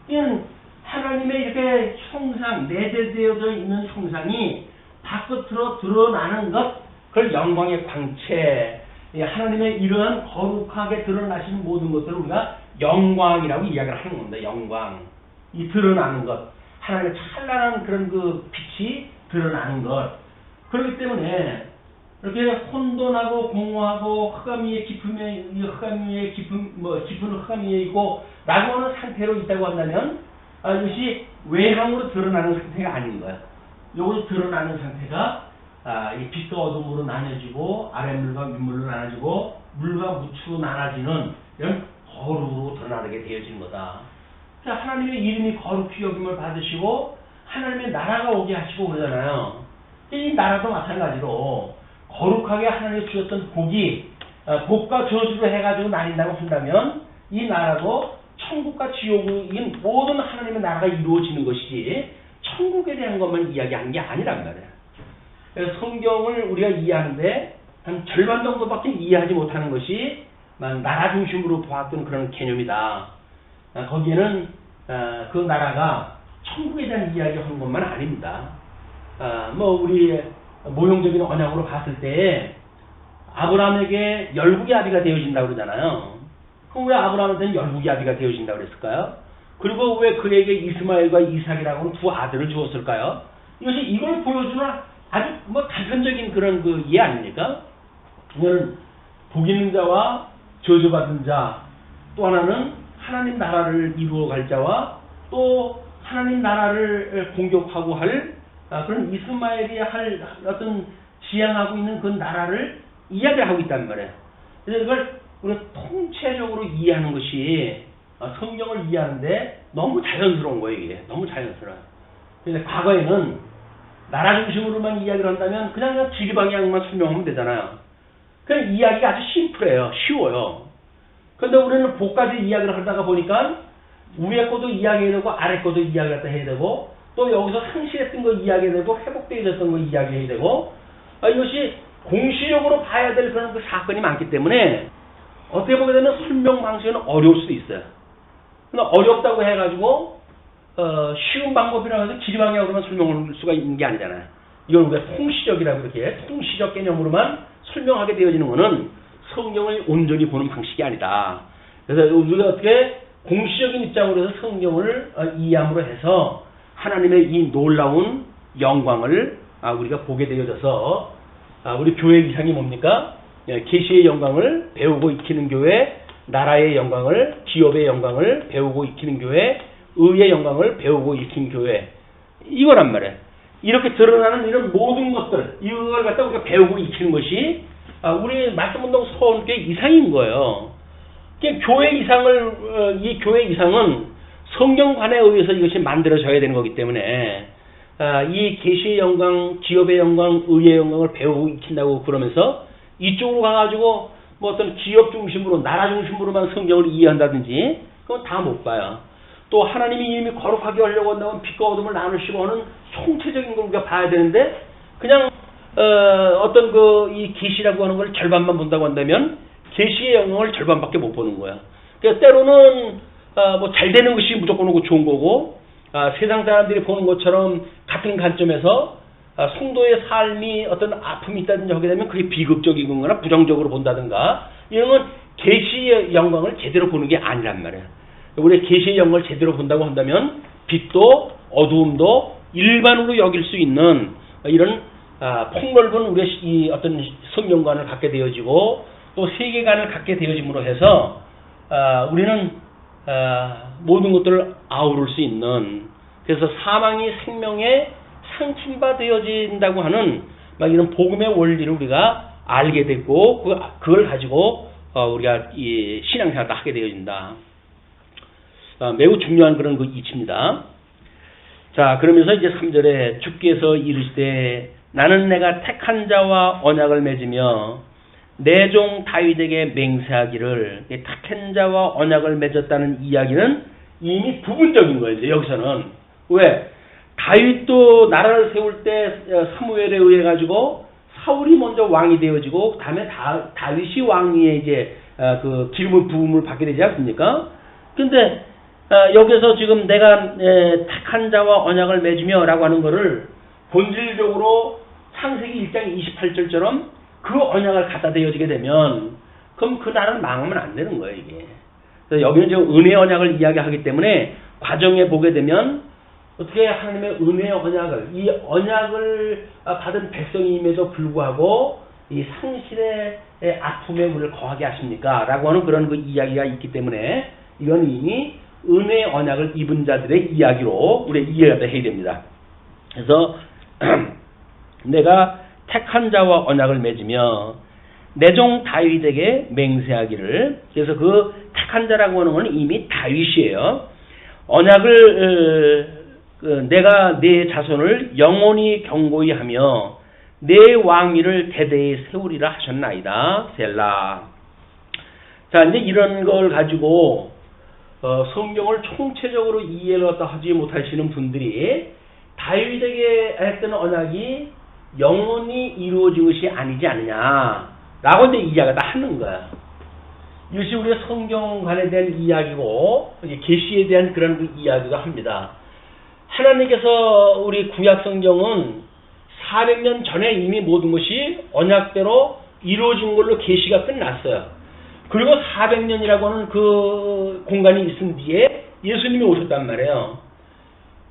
이건 하나님의 이렇게 형상, 내재되어져 있는 형상이 바깥으로 드러나는 것, 그걸 영광의 광채, 하나님의 이러한 거룩하게 드러나신 모든 것들을 우리가 영광이라고 이야기를 하는 겁니다. 영광. 이 드러나는 것. 하나님의 찬란한 그런 그 빛이 드러나는 것. 그렇기 때문에 이렇게 혼돈하고 공허하고 흑암 위에 깊은 흑암 위에 있고 라고 하는 상태로 있다고 한다면 이것이 외향으로 드러나는 상태가 아닌 거야. 요것이 드러나는 상태가 이 빛과 어둠으로 나눠지고 아랫물과 윗물로 나눠지고 물과 무추로 나눠지는 이런 거룩으로 드러나게 되어지는 거다. 하나님의 이름이 거룩히 여김을 받으시고 하나님의 나라가 오게 하시고 그러잖아요. 이 나라도 마찬가지로 거룩하게 하나님이 주셨던 복과 저주로 해가지고 나뉜다고 한다면 이 나라도 천국과 지옥인 모든 하나님의 나라가 이루어지는 것이지 천국에 대한 것만 이야기하는 게 아니란 말이에요. 그래서 성경을 우리가 이해하는데 한 절반 정도밖에 이해하지 못하는 것이 나라 중심으로 보았던 그런 개념이다. 거기에는 그 나라가 천국에 대한 이야기하는 것만 아닙니다. 우리 모형적인 언약으로 봤을 때 아브라함에게 열국의 아비가 되어진다고 그러잖아요. 그럼 왜 아브라함한테는 열국의 아비가 되어진다고 그랬을까요? 그리고 왜 그에게 이스마엘과 이삭이라고 하는 두 아들을 주었을까요? 이것이 이걸 보여주는 아주 단편적인 그런 그 이해 아닙니까? 이거는 복 있는 자와 저주받은 자, 또 하나는 하나님 나라를 이루어갈 자와 또 하나님 나라를 공격하고 할 그런 이스마엘이 할 어떤 지향하고 있는 그 나라를 이야기하고 있단 말이에요. 그래서 이걸 우리가 통체적으로 이해하는 것이 성경을 이해하는데 너무 자연스러운 거예요, 이게. 너무 자연스러워요. 근데 과거에는 나라 중심으로만 이야기를 한다면 그냥 지리방향만 설명하면 되잖아요. 그냥 이야기가 아주 심플해요. 쉬워요. 근데 우리는 복까지 이야기를 하다가 보니까 위에 것도 이야기해야 되고 아래 것도 이야기를 해야 되고 또 여기서 상실했던 거 이야기해야 되고 회복되어졌던 거 이야기해야 되고 이것이 공시적으로 봐야 될 그런 그 사건이 많기 때문에 어떻게 보게 되면 설명 방식은 어려울 수도 있어요. 근데 어렵다고 해가지고 쉬운 방법이라고 해서 지리방향으로만 설명할 수가 있는 게 아니잖아요. 이걸 우리가 통시적이라고 이렇게 통시적 개념으로만 설명하게 되어지는 것은 성경을 온전히 보는 방식이 아니다. 그래서 우리가 어떻게 공시적인 입장으로 해서 성경을 이해함으로 해서 하나님의 이 놀라운 영광을 우리가 보게 되어져서 우리 교회 이상이 뭡니까? 계시의 영광을 배우고 익히는 교회, 나라의 영광을, 기업의 영광을 배우고 익히는 교회, 의의 영광을 배우고 익힌 교회. 이거란 말이에요. 이렇게 드러나는 이런 모든 것들, 이걸 갖다 우리가 배우고 익히는 것이 우리 말씀운동 서원교회 이상인 거예요. 교회 이상을, 이 교회 이상은 성경관에 의해서 이것이 만들어져야 되는 거기 때문에 이 계시의 영광, 기업의 영광, 의의 영광을 배우고 익힌다고 그러면서 이쪽으로 가가지고 뭐 어떤 기업 중심으로, 나라 중심으로만 성경을 이해한다든지 그건 다 못 봐요. 또 하나님이 이미 거룩하게 하려고 한다면 빛과 어둠을 나누시고 하는 총체적인 걸 우리가 봐야 되는데 그냥 어떤 이 계시라고 하는 걸 절반만 본다고 한다면 계시의 영광을 절반밖에 못 보는 거야. 그러니까 때로는 뭐 잘 되는 것이 무조건 좋은 거고 세상 사람들이 보는 것처럼 같은 관점에서 성도의 삶이 어떤 아픔이 있다든지 하게 되면 그게 비극적인 거나 부정적으로 본다든가 이런 건 계시의 영광을 제대로 보는 게 아니란 말이야. 우리가 계시의 영광을 제대로 본다고 한다면 빛도 어두움도 일반으로 여길 수 있는 이런 폭넓은 우리의 이 어떤 성경관을 갖게 되어지고 또 세계관을 갖게 되어짐으로 해서 우리는 모든 것들을 아우를 수 있는, 그래서 사망이 생명에 상침바 되어진다고 하는 막 이런 복음의 원리를 우리가 알게 됐고 그걸 가지고 우리가 이 신앙생활을 하게 되어진다. 매우 중요한 그런 그 이치입니다. 자, 그러면서 이제 3절에 주께서 이르시되 나는 내가 택한 자와 언약을 맺으며 내 종 다윗에게 맹세하기를, 택한 자와 언약을 맺었다는 이야기는 이미 부분적인 거예요. 이제 여기서는 왜 다윗도 나라를 세울 때 사무엘에 의해 가지고 사울이 먼저 왕이 되어지고 다음에 다윗이 왕위에 이제 그 기름을 부음을 받게 되지 않습니까? 근데 여기서 지금 내가 택한 자와 언약을 맺으며라고 하는 거를 본질적으로 창세기 1장 28절처럼 그 언약을 갖다 대어지게 되면 그럼 그 나라는 망하면 안 되는 거예요, 이게. 그래서 여기는 지금 은혜 언약을 이야기하기 때문에 과정에 보게 되면 어떻게 하나님의 은혜의 언약을, 이 언약을 받은 백성임에도 불구하고 이 상실의 아픔에 우리를 거하게 하십니까? 라고 하는 그런 그 이야기가 있기 때문에 이건 이미 은혜의 언약을 입은 자들의 이야기로 우리 이해가 해야 됩니다. 그래서 내가 택한 자와 언약을 맺으며 내 종 다윗에게 맹세하기를, 그래서 그 택한 자라고 하는 건 이미 다윗이에요. 언약을 내가 내 자손을 영원히 경고히 하며 내 왕위를 대대에 세우리라 하셨나이다. 셀라. 자, 이제 이런 걸 가지고 성경을 총체적으로 이해를 하지 못하시는 분들이 다윗에게 했던 언약이 영원히 이루어진 것이 아니지 않느냐라고 이제 이야기가 다 하는 거야. 이것이 우리의 성경관에 대한 이야기고 계시에 대한 그런 그 이야기가 합니다. 하나님께서 우리 구약 성경은 400년 전에 이미 모든 것이 언약대로 이루어진 걸로 계시가 끝났어요. 그리고 400년이라고 하는 그 공간이 있은 뒤에 예수님이 오셨단 말이에요.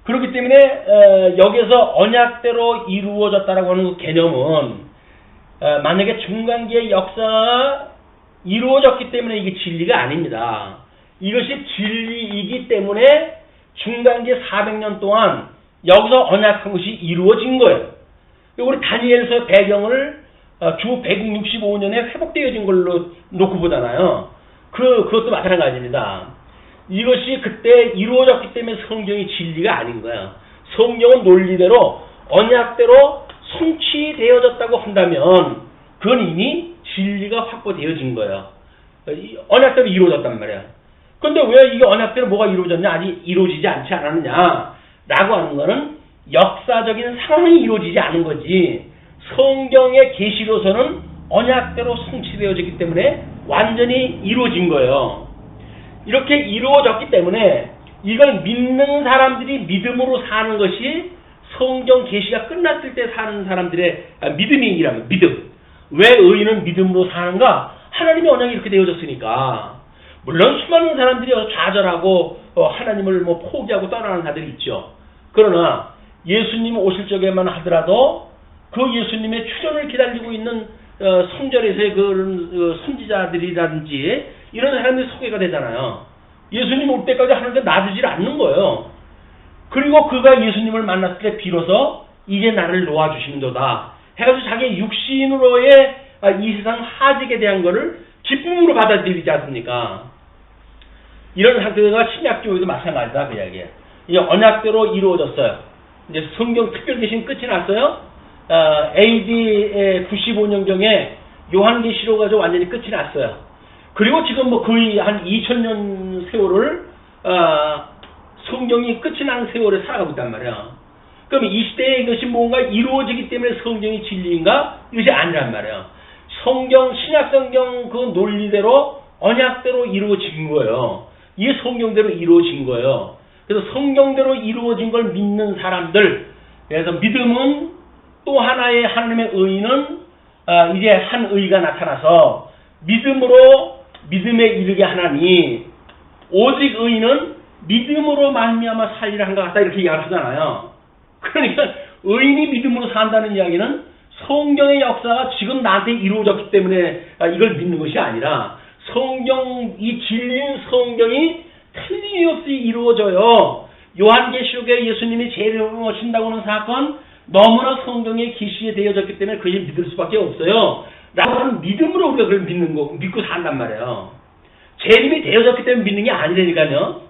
그렇기 때문에 여기서 언약대로 이루어졌다라고 하는 그 개념은 만약에 중간기의 역사가 이루어졌기 때문에 이게 진리가 아닙니다. 이것이 진리이기 때문에 중간기 400년 동안 여기서 언약한 것이 이루어진 거예요. 우리 다니엘서 배경을 주 165년에 회복되어진 걸로 놓고 보잖아요. 그것도 마찬가지입니다. 이것이 그때 이루어졌기 때문에 성경이 진리가 아닌 거야. 성경은 논리대로 언약대로 성취되어졌다고 한다면 그건 이미 진리가 확보되어진 거예요. 언약대로 이루어졌단 말이야. 근데 왜 이게 언약대로 뭐가 이루어졌냐? 아직 이루어지지 않지 않았느냐? 라고 하는 거는 역사적인 상황이 이루어지지 않은 거지. 성경의 계시로서는 언약대로 성취되어졌기 때문에 완전히 이루어진 거예요. 이렇게 이루어졌기 때문에 이걸 믿는 사람들이 믿음으로 사는 것이 성경 계시가 끝났을 때 사는 사람들의 믿음이라면 믿음. 왜 의인은 믿음으로 사는가? 하나님의 언약이 이렇게 되어졌으니까. 물론 수많은 사람들이 좌절하고 하나님을 포기하고 떠나는 사람들이 있죠. 그러나 예수님 오실 적에만 하더라도 그 예수님의 출현을 기다리고 있는 성전에서의 그런 선지자들이라든지 이런 사람들이 소개가 되잖아요. 예수님 올 때까지 하나님께 놔두질 않는 거예요. 그리고 그가 예수님을 만났을 때 비로소 이제 나를 놓아주시는도다 해가지고 자기 육신으로의 이 세상 하직에 대한 거를 기쁨으로 받아들이지 않습니까? 이런 상태가 신약교회도 마찬가지다 그 이야기예요. 이제 언약대로 이루어졌어요. 이제 성경 특별계시는 끝이 났어요. AD 95년경에 요한계시록 가지고 완전히 끝이 났어요. 그리고 지금 거의 한 2000년 세월을 성경이 끝이 난 세월에 살아가고 있단 말이야. 그럼 이 시대에 이것이 뭔가 이루어지기 때문에 성경이 진리인가? 이것이 아니란 말이야. 성경, 신약성경 그 논리대로 언약대로 이루어진 거예요. 이게 성경대로 이루어진 거예요. 그래서 성경대로 이루어진 걸 믿는 사람들, 그래서 믿음은 또 하나의 하나님의 의의는 이제 한 의의가 나타나서 믿음으로 믿음에 이르게 하나니 오직 의인은 믿음으로 말미암아 살리라 한 것 같다 이렇게 이야기를 하잖아요. 그러니까 의인이 믿음으로 산다는 이야기는 성경의 역사가 지금 나한테 이루어졌기 때문에 이걸 믿는 것이 아니라 성경, 이 진리인 성경이 틀림없이 이루어져요. 요한계시록에 예수님이 재림을 오신다고 하는 사건 너무나 성경의 계시에 되어졌기 때문에 그것을 믿을 수밖에 없어요. 라고 하는 믿음으로 우리가 그걸 믿고 산단 말이에요. 재림이 되어졌기 때문에 믿는 게 아니라니까요.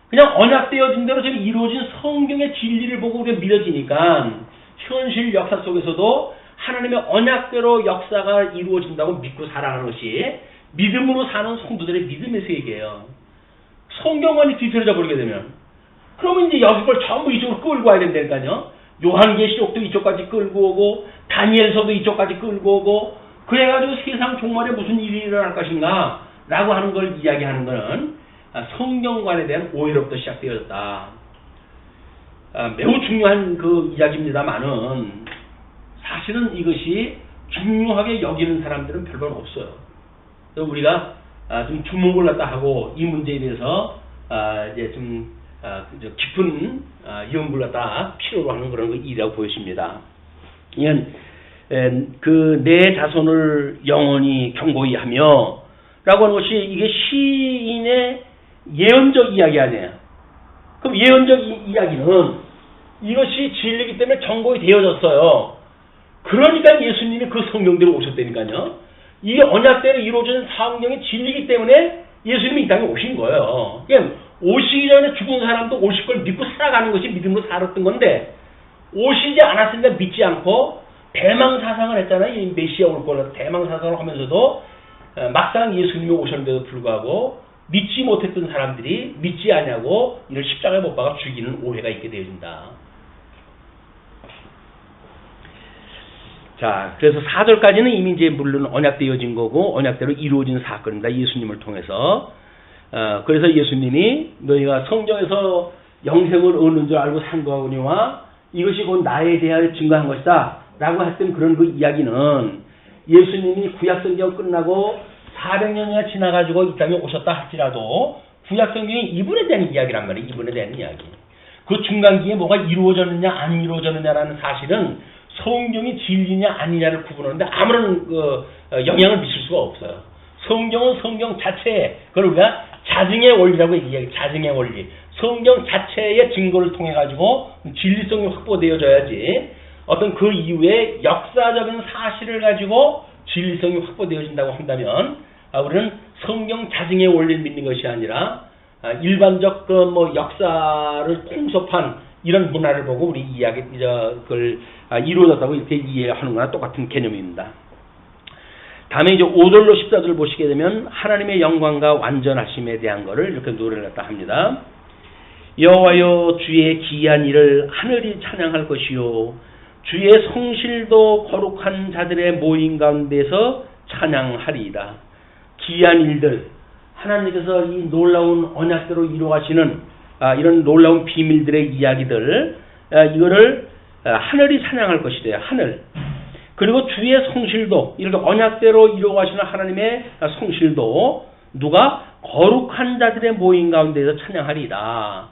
그냥 언약되어진 대로 지금 이루어진 성경의 진리를 보고 우리가 믿어지니까 현실 역사 속에서도 하나님의 언약대로 역사가 이루어진다고 믿고 살아가는 것이 믿음으로 사는 성도들의 믿음의 세계예요. 성경관이 뒤틀어져 버리게 되면 그러면 이제 여기 걸 전부 이쪽으로 끌고 와야 된다니까요. 요한계시록도 이쪽까지 끌고 오고 다니엘서도 이쪽까지 끌고 오고 그래가지고 세상 종말에 무슨 일이 일어날 것인가 라고 하는 걸 이야기하는 것은 성경관에 대한 오해로부터 시작되었다. 매우 중요한 그 이야기입니다만은 사실은 이것이 중요하게 여기는 사람들은 별로 없어요. 그래서 우리가 좀 주목을 갖다 하고 이 문제에 대해서 이제 좀 깊은 연구를 갖다 필요로 하는 그런 일이라고 보여집니다. 이건 그 내 자손을 영원히 경고히 하며 라고 하는 것이 이게 시인의 예언적 이야기 아니에요. 그럼 예언적 이야기는 이것이 진리이기 때문에 경고히 되어졌어요. 그러니까 예수님이 그 성경대로 오셨다니까요. 이게 언약대로 이루어진 성경의 진리이기 때문에 예수님이 이 땅에 오신 거예요. 그러니까 오시기 전에 죽은 사람도 오실 걸 믿고 살아가는 것이 믿음으로 살았던 건데 오시지 않았으니까 믿지 않고 대망사상을 했잖아요. 이 메시아 올 거라고 대망사상을 하면서도 막상 예수님이 오셨는데도 불구하고 믿지 못했던 사람들이 믿지 않냐고 이를 십자가에 못 박아 죽이는 오해가 있게 되어진다. 자, 그래서 4절까지는 이미 이제 물론 언약되어진 거고 언약대로 이루어진 사건입니다. 예수님을 통해서. 그래서 예수님이 너희가 성경에서 영생을 얻는 줄 알고 상고하거니와 이것이 곧 나에 대하여 증거한 것이다 라고 했던 그런 그 이야기는 예수님이 구약성경 끝나고 400년이나 지나가지고 이 땅에 오셨다 할지라도 구약성경이 이분에 대한 이야기란 말이에요. 이분에 대한 이야기. 그 중간기에 뭐가 이루어졌느냐 안 이루어졌느냐라는 사실은 성경이 진리냐 아니냐를 구분하는데 아무런 영향을 미칠 수가 없어요. 성경은 성경 자체에, 그걸 우리가 자증의 원리라고 얘기해요. 자증의 원리. 성경 자체의 증거를 통해 가지고 진리성이 확보되어져야지 어떤 그 이후에 역사적인 사실을 가지고 진리성이 확보되어진다고 한다면 우리는 성경 자증의 원리를 믿는 것이 아니라 일반적 그 뭐 역사를 통섭한 이런 문화를 보고 우리 이야기 그걸 이루어졌다고 이렇게 이해하는 거나 똑같은 개념입니다. 다음에 이제 5절로 14절 보시게 되면 하나님의 영광과 완전하심에 대한 거를 이렇게 노래를 갖다 합니다. 여호와여 주의 기이한 일을 하늘이 찬양할 것이요 주의 성실도 거룩한 자들의 모임 가운데서 찬양하리이다. 기이한 일들, 하나님께서 이 놀라운 언약대로 이루어가시는 이런 놀라운 비밀들의 이야기들, 이거를 하늘이 찬양할 것이래요. 하늘. 그리고 주의 성실도, 이렇게 언약대로 이루어가시는 하나님의 성실도 누가 거룩한 자들의 모임 가운데서 찬양하리이다.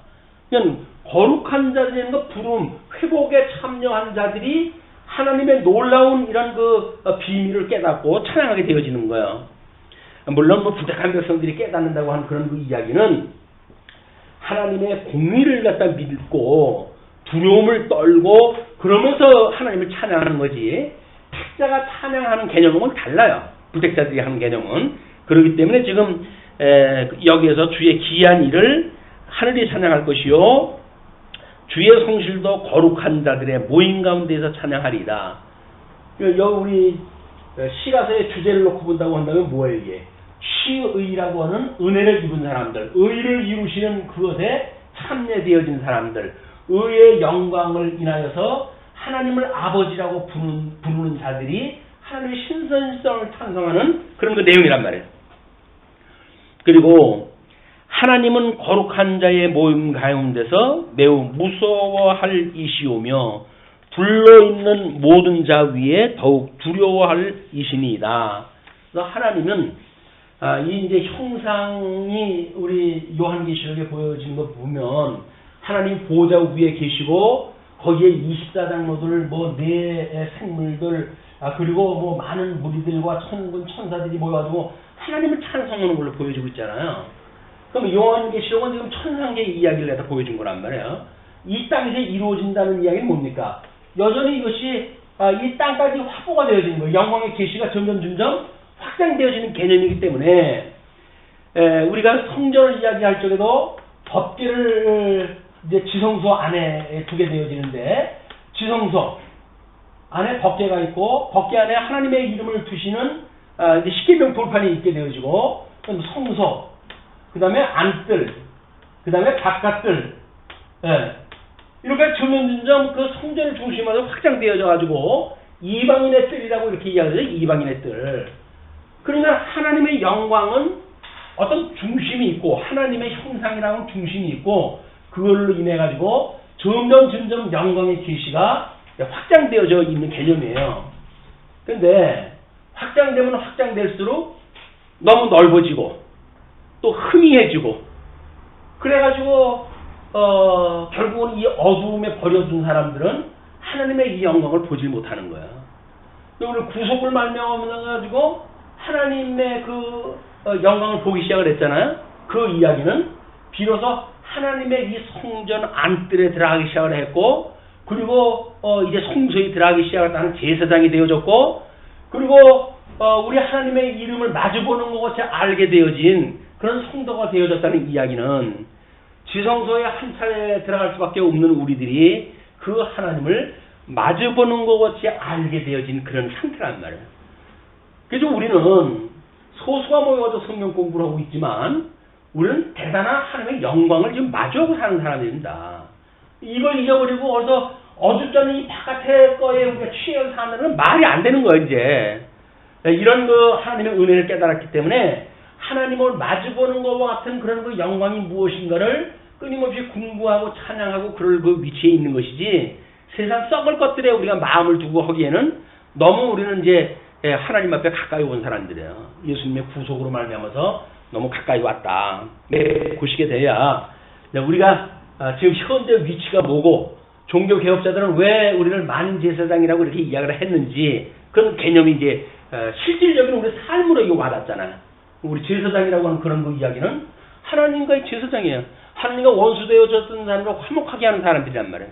그러니까 거룩한 자들의 그 부름, 회복에 참여한 자들이 하나님의 놀라운 이런 그 비밀을 깨닫고 찬양하게 되어지는 거예요. 물론 뭐 부족한 백성들이 깨닫는다고 하는 그런 그 이야기는 하나님의 공의를 갖다 믿고 두려움을 떨고 그러면서 하나님을 찬양하는 거지, 택자가 찬양하는 개념은 달라요. 부택자들이 하는 개념은. 그렇기 때문에 지금 여기에서 주의 기이한 일을 하늘이 찬양할 것이요 주의 성실도 거룩한 자들의 모임 가운데서 찬양하리이다. 여기 우리 시가서의 주제를 놓고 본다고 한다면 뭐예요 이게? 시의라고 하는 은혜를 입은 사람들, 의를 이루시는 그것에 참여되어진 사람들, 의의 영광을 인하여서 하나님을 아버지라고 부르는 자들이 하나님의 신선성을 찬송하는 그런 그 내용이란 말이에요. 그리고 하나님은 거룩한 자의 모임 가운데서 매우 무서워할 이시오며 불러있는 모든 자 위에 더욱 두려워할 이시니이다. 그래서 하나님은 이 이제 형상이 우리 요한계시록에 보여진 거 보면 하나님 보좌 위에 계시고 거기에 24장로들 뭐 네 생물들 그리고 뭐 많은 무리들과 천군 천사들이 모여가지고 하나님을 찬송하는 걸로 보여주고 있잖아요. 그럼 요한계시록은 지금 천상계의 이야기를 갖다 보여준 거란 말이에요. 이 땅에서 이루어진다는 이야기는 뭡니까? 여전히 이것이 이 땅까지 확보가 되어지는 거예요. 영광의 계시가 점점 확장되어지는 개념이기 때문에 우리가 성전을 이야기할 적에도 법궤를 이제 지성소 안에 두게 되어지는데 지성소 안에 법궤가 있고 법궤 안에 하나님의 이름을 두시는 이제 십계명 돌판이 있게 되어지고 성소, 그 다음에 안뜰, 그 다음에 바깥뜰, 이렇게 점점 그 성전을 중심으로 확장되어져 가지고 이방인의 뜰이라고 이렇게 이야기하죠. 이방인의 뜰. 그러니까 하나님의 영광은 어떤 중심이 있고 하나님의 형상이라는 중심이 있고 그걸로 인해 가지고 점점 영광의 계시가 확장되어져 있는 개념이에요. 그런데 확장되면 확장될수록 너무 넓어지고 또 희미해지고 그래가지고 결국은 이 어두움에 버려둔 사람들은 하나님의 이 영광을 보지 못하는 거야. 우리 구속을 말미암아가지고 하나님의 그 영광을 보기 시작을 했잖아요. 그 이야기는 비로소 하나님의 이 성전 안뜰에 들어가기 시작을 했고 그리고 이제 성소에 들어가기 시작하는 제사장이 되어졌고 그리고 우리 하나님의 이름을 마주보는 것 같이 알게 되어진 그런 성도가 되어졌다는 이야기는 지성소에 한 차례 들어갈 수밖에 없는 우리들이 그 하나님을 마주보는 것 같이 알게 되어진 그런 상태란 말이에요. 그래서 우리는 소수가 모여서 성경 공부를 하고 있지만 우리는 대단한 하나님의 영광을 지금 마주하고 사는 사람입니다. 이걸 잊어버리고 어디서 어줍잖은 이 바깥의 거에 우리가 취해서 사는 말이 안 되는 거예요, 이제. 이런 그 하나님의 은혜를 깨달았기 때문에 하나님을 마주보는 것과 같은 그런 그 영광이 무엇인가를 끊임없이 공부하고 찬양하고 그럴 그 위치에 있는 것이지 세상 썩을 것들에 우리가 마음을 두고 하기에는 너무 우리는 이제 하나님 앞에 가까이 온 사람들이에요. 예수님의 구속으로 말미암아서 너무 가까이 왔다. 보시게 돼야 우리가 지금 현재 위치가 뭐고 종교 개혁자들은 왜 우리를 만제사장이라고 이렇게 이야기를 했는지 그런 개념이 이제 실질적인 우리 삶으로 이거 와닿잖아요. 우리 제사장이라고 하는 그런 그 이야기는 하나님과의 제사장이에요. 하나님과 원수되어졌던 사람과 화목하게 하는 사람들이란 말이에요.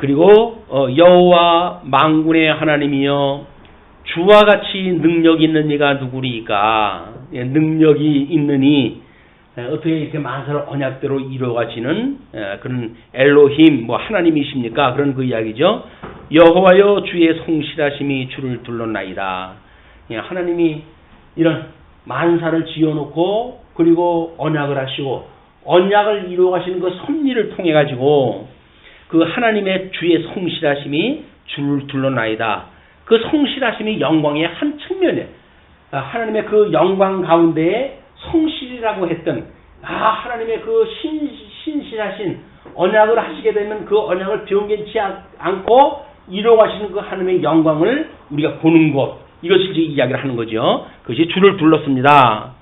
그리고 여호와 만군의 하나님이여 주와 같이 능력이 있는 이가 누구리까? 능력이 있느니 어떻게 이렇게 만사를 언약대로 이루어가시는 그런 엘로힘 뭐 하나님이십니까? 그런 그 이야기죠. 여호와여 주의 성실하심이 주를 둘러나이다. 하나님이 이런 만사를 지어놓고 그리고 언약을 하시고 언약을 이루어가시는 그 섭리를 통해 가지고 그 하나님의 주의 성실하심이 주를 둘러나이다. 그 성실하심이 영광의 한 측면이에요. 하나님의 그 영광 가운데에 성실이라고 했던 하나님의 그 신실하신 언약을 하시게 되면 그 언약을 변경치 않고 이루어가시는 그 하나님의 영광을 우리가 보는 것, 이것을 이제 이야기를 하는 거죠. 그것이 주를 둘렀습니다.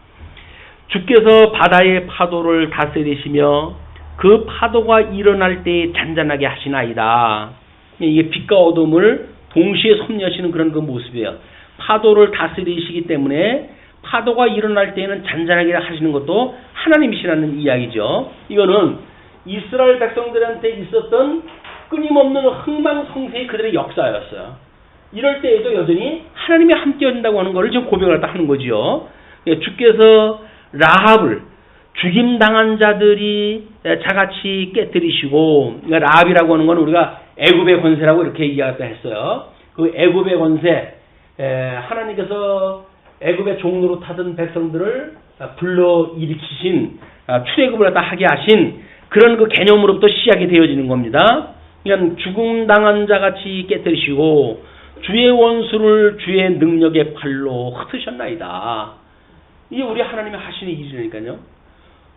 주께서 바다의 파도를 다스리시며 그 파도가 일어날 때 잔잔하게 하시나이다. 이게 빛과 어둠을 동시에 섭리하시는 그런 그 모습이에요. 파도를 다스리시기 때문에 파도가 일어날 때에는 잔잔하게 하시는 것도 하나님이시라는 이야기죠. 이거는 이스라엘 백성들한테 있었던 끊임없는 흥망성쇠의 그들의 역사였어요. 이럴 때에도 여전히 하나님이 함께 하신다고 하는 것을 지금 고백을 하는 거죠. 주께서 라합을 죽임당한 자들이 자같이 깨뜨리시고, 그러니까 라합이라고 하는 건 우리가 애굽의 권세라고 이렇게 이야기했다 했어요. 그 애굽의 권세, 하나님께서 애굽의 종로로 타던 백성들을 불러 일으키신, 출애굽을 갖다 하게 하신 그런 그 개념으로부터 시작이 되어지는 겁니다. 그러니까 죽음당한 자같이 깨뜨리시고 주의 원수를 주의 능력의 팔로 흩으셨나이다. 이게 우리 하나님이 하시는 일이니까요.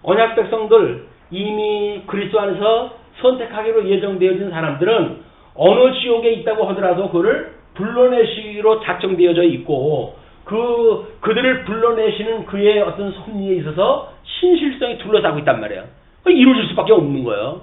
언약 백성들, 이미 그리스도 안에서 선택하기로 예정되어진 사람들은 어느 지옥에 있다고 하더라도 그를 불러내시기로 작정되어져 있고, 그들을 불러내시는 그의 어떤 섭리에 있어서 신실성이 둘러싸고 있단 말이에요. 이루어질 수밖에 없는 거예요.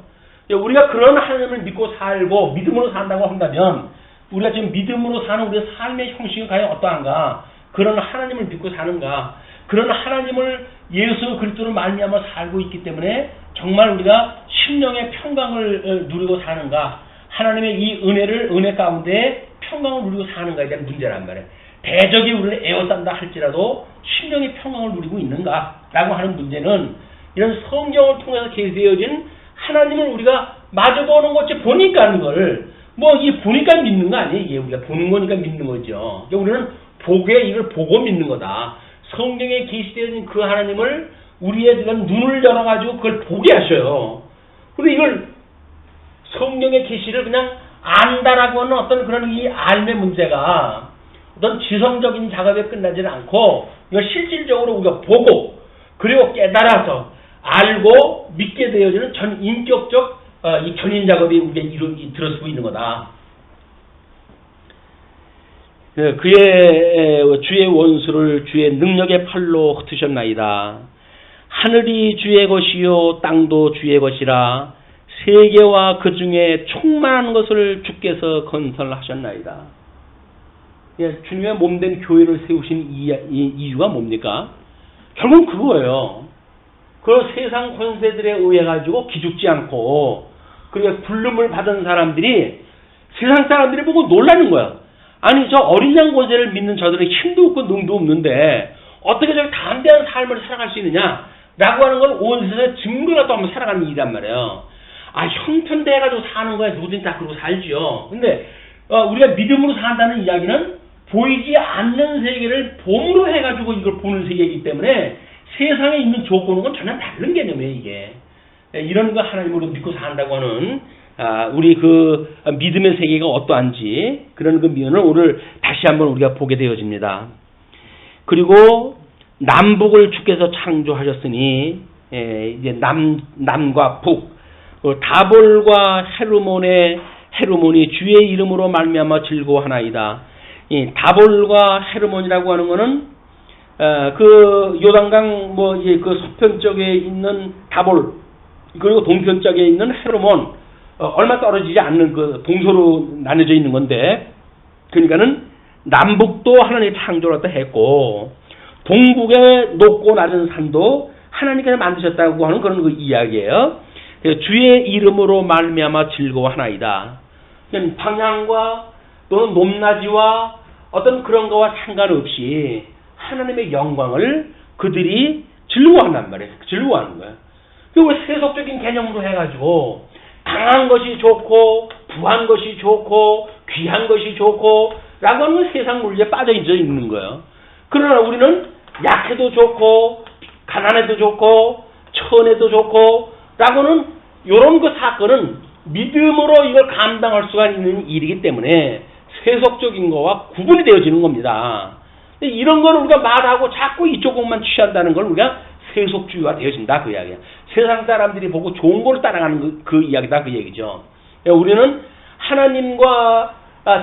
우리가 그런 하나님을 믿고 살고 믿음으로 산다고 한다면, 우리가 지금 믿음으로 사는 우리의 삶의 형식이 과연 어떠한가? 그런 하나님을 믿고 사는가? 그런 하나님을 예수 그리스도를 말미암아 살고 있기 때문에 정말 우리가 심령의 평강을 누리고 사는가? 하나님의 이 은혜 가운데 평강을 누리고 사는가에 대한 문제란 말이에요. 대적이 우리를 에워싼다 할지라도 심령의 평강을 누리고 있는가? 라고 하는 문제는 이런 성경을 통해서 계시되어진 하나님을 우리가 마주보는 것이 보니까 하는 걸, 보니까 믿는 거 아니에요? 이게 우리가 보는 거니까 믿는 거죠. 우리는 이걸 보고 믿는 거다. 성경에 계시되어진 그 하나님을 우리의 눈을 열어가지고 그걸 보게 하셔요. 그리고 이걸 성경의 계시를 그냥 안다라고 하는 어떤 그런 이 알매 문제가 어떤 지성적인 작업에 끝나지는 않고, 이걸 실질적으로 우리가 보고 그리고 깨달아서 알고 믿게 되어지는 전 인격적 이 견인 작업이 우리가 들어서고 있는 거다. 그의 주의 원수를 주의 능력의 팔로 흩으셨나이다. 하늘이 주의 것이요 땅도 주의 것이라 세계와 그 중에 충만한 것을 주께서 건설하셨나이다. 주님의 몸된 교회를 세우신 이유가 뭡니까? 결국은 그거예요. 그 세상 권세들에 의해 가지고 기죽지 않고, 그리고 불름을 받은 사람들이 세상 사람들이 보고 놀라는 거야. 아니, 저 어린 양 권세를 믿는 저들은 힘도 없고 능도 없는데 어떻게 저렇게 담대한 삶을 살아갈 수 있느냐? 라고 하는 걸 온 세상에 증거가 또 한번 살아가는 일이란 말이에요. 형편돼가지고 사는 거야. 누구든지 다 그러고 살지요. 근데 우리가 믿음으로 산다는 이야기는 보이지 않는 세계를 봄으로 해가지고 이걸 보는 세계이기 때문에 세상에 있는 조건은 전혀 다른 개념이에요, 이게. 이런 거 하나님으로 믿고 산다고 하는 우리 그 믿음의 세계가 어떠한지 그런 그 면을 오늘 다시 한번 우리가 보게 되어집니다. 그리고 남북을 주께서 창조하셨으니 이제 남과 북, 다볼과 헤르몬이 주의 이름으로 말미암아 즐거워하나이다. 이 다볼과 헤르몬이라고 하는 것은 그 요단강 그 서편 쪽에 있는 다볼, 그리고 동편 쪽에 있는 헤르몬, 얼마 떨어지지 않는 그 동서로 나눠져 있는 건데, 그러니까는 남북도 하나님이 창조를 했고 동북의 높고 낮은 산도 하나님께서 만드셨다고 하는 그런 그 이야기예요. 주의 이름으로 말미암아 즐거워하나이다. 방향과 또는 높낮이와 어떤 그런 거와 상관없이 하나님의 영광을 그들이 즐거워한단 말이에요. 즐거워하는 거예요. 그리고 세속적인 개념으로 해가지고 강한 것이 좋고 부한 것이 좋고 귀한 것이 좋고 라고 하는 세상 논리에 빠져 있는 거예요. 그러나 우리는 약해도 좋고 가난해도 좋고 천해도 좋고 라고는 이런 그 사건은 믿음으로 이걸 감당할 수가 있는 일이기 때문에 세속적인 거와 구분이 되어지는 겁니다. 이런 걸 우리가 말하고 자꾸 이쪽 것만 취한다는 걸 우리가 세속주의가 되어진다 그 이야기야. 세상 사람들이 보고 좋은 걸 따라가는 그 이야기다 그 얘기죠. 우리는 하나님과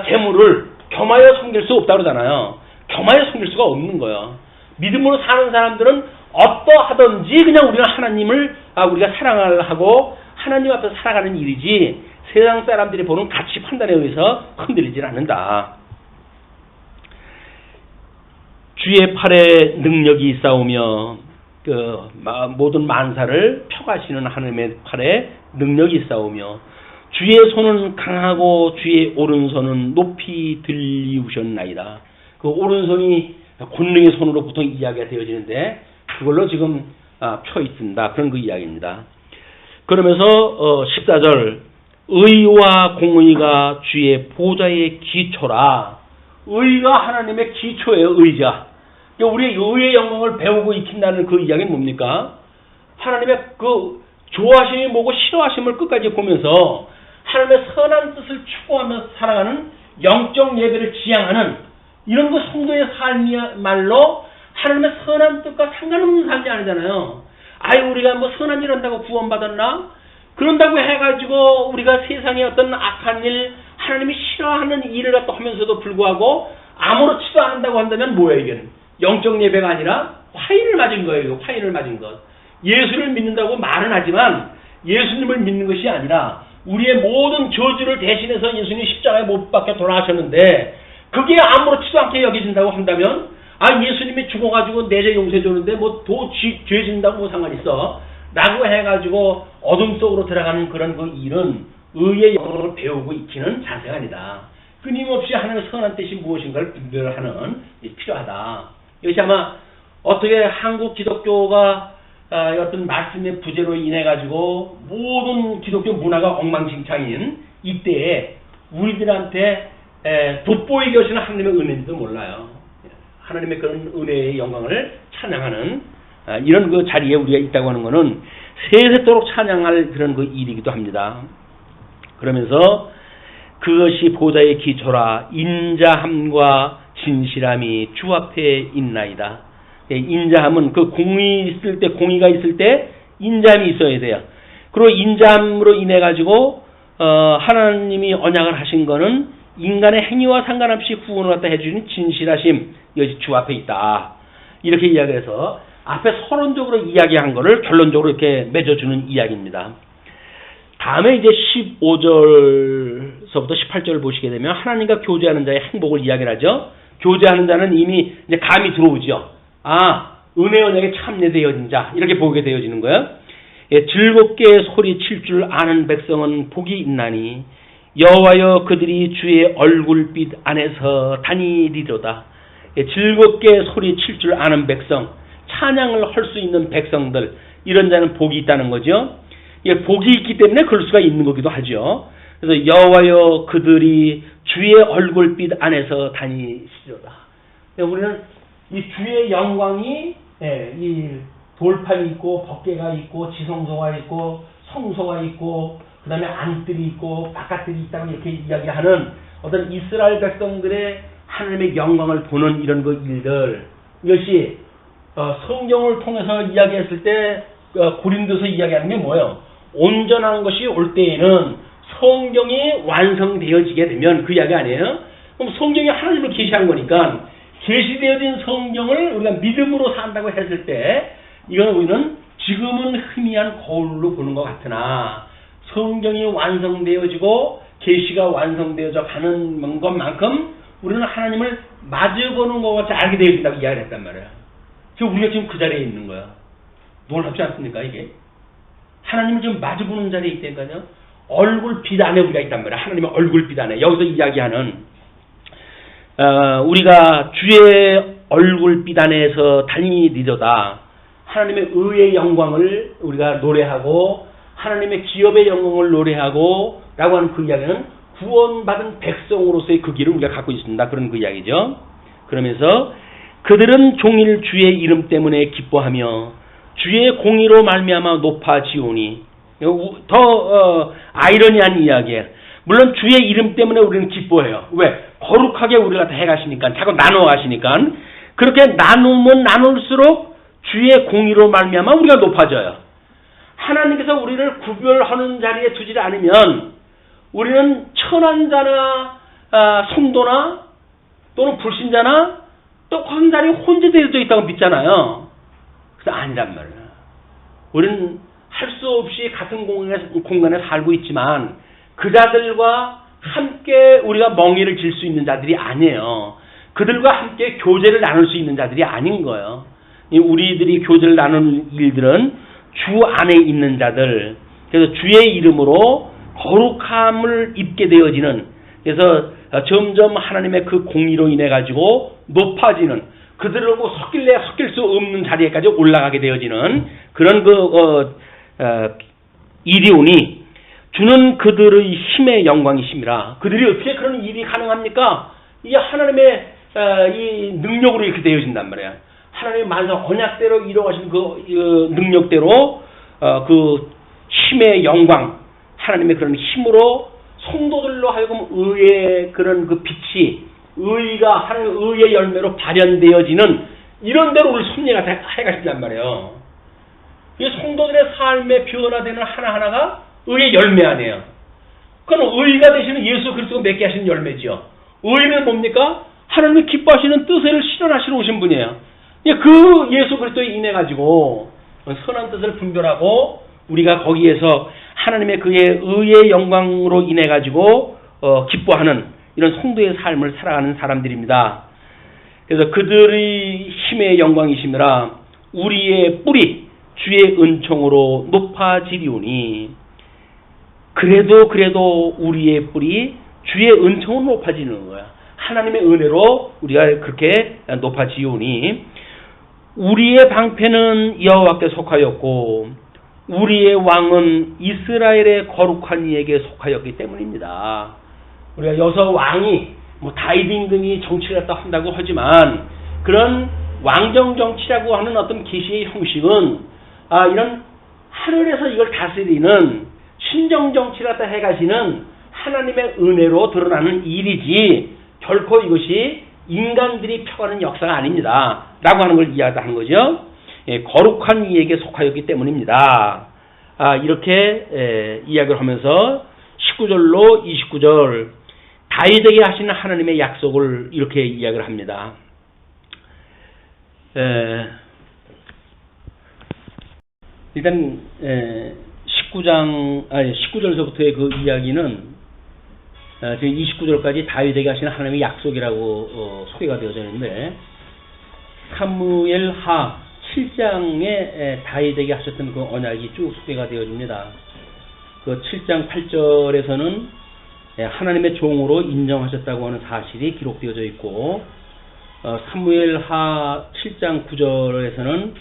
재물을 겸하여 섬길 수 없다고 그러잖아요. 겸하여 섬길 수가 없는 거예요. 믿음으로 사는 사람들은 어떠하든지 그냥 우리가 하나님을 우리가 사랑하고 하나님 앞에서 살아가는 일이지 세상 사람들이 보는 가치 판단에 의해서 흔들리질 않는다. 주의 팔에 능력이 있사오며 그 모든 만사를 펴가시는 하나님의 팔에 능력이 있사오며 주의 손은 강하고 주의 오른손은 높이 들리우셨나이다. 그 오른손이 권능의 손으로 보통 이야기가 되어지는데 그걸로 지금 펴 있습니다. 그런 그 이야기입니다. 그러면서 14절 의와 공의가 주의 보좌의 기초라. 의가 하나님의 기초예요. 의자. 우리의 의의 영광을 배우고 익힌다는 그 이야기는 뭡니까? 하나님의 그 좋아하심이 뭐고 싫어하심을 끝까지 보면서 하나님의 선한 뜻을 추구하면서 살아가는 영적 예배를 지향하는 이런 그 성도의 삶이야말로 하나님의 선한 뜻과 상관없는 삶이 아니잖아요. 우리가 뭐 선한 일 한다고 구원받았나? 그런다고 해가지고 우리가 세상에 어떤 악한 일, 하나님이 싫어하는 일을 갖다 하면서도 불구하고 아무렇지도 않는다고 한다면 뭐예요 이게? 영적 예배가 아니라 화인을 맞은 거예요. 화인을 맞은 것. 예수를 믿는다고 말은 하지만 예수님을 믿는 것이 아니라 우리의 모든 저주를 대신해서 예수님이 십자가에 못 박혀 돌아가셨는데 그게 아무렇지도 않게 여겨진다고 한다면 예수님이 죽어가지고 내 죄 용서해 줬는데 뭐 더 죄 짓는다고 뭐 상관있어 라고 해가지고 어둠 속으로 들어가는 그런 그 일은 의의 영혼을 배우고 익히는 자세가 아니다. 끊임없이 하나님의 선한 뜻이 무엇인가를 분별하는 필요하다. 이것이 아마 어떻게 한국 기독교가 어떤 말씀의 부재로 인해 가지고 모든 기독교 문화가 엉망진창인 이때에 우리들한테 돋보이게 하시는 하나님의 은혜인지도 몰라요. 하나님의 그런 은혜의 영광을 찬양하는 이런 그 자리에 우리가 있다고 하는 것은 세세토록 찬양할 그런 그 일이기도 합니다. 그러면서 그것이 보좌의 기초라 인자함과 진실함이 주 앞에 있나이다. 인자함은 그 공의가 있을 때 인자함이 있어야 돼요. 그리고 인자함으로 인해 가지고 하나님이 언약을 하신 거는 인간의 행위와 상관없이 구원을 갖다 해주는 진실하심 이것이 주 앞에 있다. 이렇게 이야기해서 앞에 서론적으로 이야기한 거를 결론적으로 이렇게 맺어주는 이야기입니다. 다음에 이제 15절서부터 18절을 보시게 되면 하나님과 교제하는 자의 행복을 이야기를 하죠. 교제하는 자는 이미 이제 감이 들어오죠. 은혜 언약에 참여되어진 자 이렇게 보게 되어지는 거예요. 즐겁게 소리칠 줄 아는 백성은 복이 있나니 여호와여 그들이 주의 얼굴빛 안에서 다니리로다. 즐겁게 소리칠 줄 아는 백성, 찬양을 할 수 있는 백성들 이런 자는 복이 있다는 거죠. 복이 있기 때문에 그럴 수가 있는 거기도 하죠. 그래서 여호와여 그들이 주의 얼굴빛 안에서 다니시로다. 우리는 이 주의 영광이 이 돌판이 있고 법궤가 있고 지성소가 있고 성소가 있고 그 다음에 안뜰이 있고 바깥뜰이 있다고 이렇게 이야기하는 어떤 이스라엘 백성들의 하나님의 영광을 보는 이런 그 일들 이것이 성경을 통해서 이야기했을 때 고린도서 이야기하는 게 뭐예요? 온전한 것이 올 때에는 성경이 완성되어지게 되면 그 이야기 아니에요? 그럼 성경이 하나님을 계시한 거니까 계시되어진 성경을 우리가 믿음으로 산다고 했을 때 이건 우리는 지금은 희미한 거울로 보는 것 같으나 성경이 완성되어지고 계시가 완성되어져 가는 것만큼 우리는 하나님을 마주보는 것 같이 알게 되어진다고 이야기를 했단 말이에요. 지금 우리가 지금 그 자리에 있는 거야. 놀랍지 않습니까 이게? 하나님을 지금 마주보는 자리에 있다니까요. 얼굴빛 안에 우리가 있단 말이에요. 하나님의 얼굴빛 안에. 여기서 이야기하는 우리가 주의 얼굴빛 안에서 다니리로다. 하나님의 의의 영광을 우리가 노래하고 하나님의 기업의 영광을 노래하고 라고 하는 그 이야기는 구원받은 백성으로서의 그 길을 우리가 갖고 있습니다. 그런 그 이야기죠. 그러면서 그들은 종일 주의 이름 때문에 기뻐하며 주의 공의로 말미암아 높아지오니. 더 아이러니한 이야기예요. 물론 주의 이름 때문에 우리는 기뻐해요. 왜? 거룩하게 우리가 다 해가시니까, 자꾸 나누어 가시니까. 그렇게 나누면 나눌수록 주의 공의로 말미암아 우리가 높아져요. 하나님께서 우리를 구별하는 자리에 두지 않으면 우리는 천한 자나 성도나 또는 불신자나 똑같은 자리에 혼재되어 있다고 믿잖아요. 그래서 아니란 말이에요. 우리는 할 수 없이 같은 공간에 살고 있지만 그 자들과 함께 우리가 멍에를 질 수 있는 자들이 아니에요. 그들과 함께 교제를 나눌 수 있는 자들이 아닌 거예요. 우리들이 교제를 나누는 일들은 주 안에 있는 자들, 그래서 주의 이름으로 거룩함을 입게 되어지는, 그래서 점점 하나님의 그 공의로 인해 가지고 높아지는, 그들하고 섞일 수 없는 자리에까지 올라가게 되어지는 그런 일이 오니 주는 그들의 힘의 영광이심이라. 그들이 어떻게 그런 일이 가능합니까? 이게 하나님의 이 능력으로 이렇게 되어진단 말이에요. 하나님의 만성 언약대로 이루어가신 그 능력대로 그 힘의 영광, 하나님의 그런 힘으로 성도들로 하여금 의의 그런 그 빛이, 의가 하나님의 의의 열매로 발현되어지는 이런 대로 우리 섭리가 해가신단 말이에요. 이 성도들의 삶에 변화되는 하나하나가 의의 열매 아니에요. 그건 의가 되시는 예수 그리스도가 맺게 하시는 열매죠. 의는 뭡니까? 하나님이 기뻐하시는 뜻을 실현하시러 오신 분이에요. 그 예수 그리스도에 인해 가지고 선한 뜻을 분별하고 우리가 거기에서 하나님의 그의 의의 영광으로 인해 가지고 기뻐하는 이런 성도의 삶을 살아가는 사람들입니다. 그래서 그들의 힘의 영광이심이라 우리의 뿌리 주의 은총으로 높아지리오니. 그래도 우리의 뿌리 주의 은총으로 높아지는 거야. 하나님의 은혜로 우리가 그렇게 높아지오니. 우리의 방패는 여호와께 속하였고 우리의 왕은 이스라엘의 거룩한 이에게 속하였기 때문입니다. 우리가 여서 왕이 다윗 임금이 정치를 갖다 한다고 하지만 그런 왕정 정치라고 하는 어떤 계시의 형식은 이런 하늘에서 이걸 다스리는 신정 정치를 갖다 해가시는 하나님의 은혜로 드러나는 일이지 결코 이것이 인간들이 펴가는 역사가 아닙니다. 라고 하는 걸 이야기하는 거죠. 거룩한 이에게 속하였기 때문입니다. 이렇게 이야기를 하면서 19절로 29절 다윗에게 하시는 하나님의 약속을 이렇게 이야기를 합니다. 일단 19절서부터의 그 이야기는 지금 29절까지 다윗에게 하시는 하나님의 약속이라고 소개가 되어져 있는데 사무엘하 7장에 다윗에게 하셨던 그 언약이 쭉 소개가 되어집니다. 그 7장 8절에서는 하나님의 종으로 인정하셨다고 하는 사실이 기록되어져 있고 사무엘하 7장 9절에서는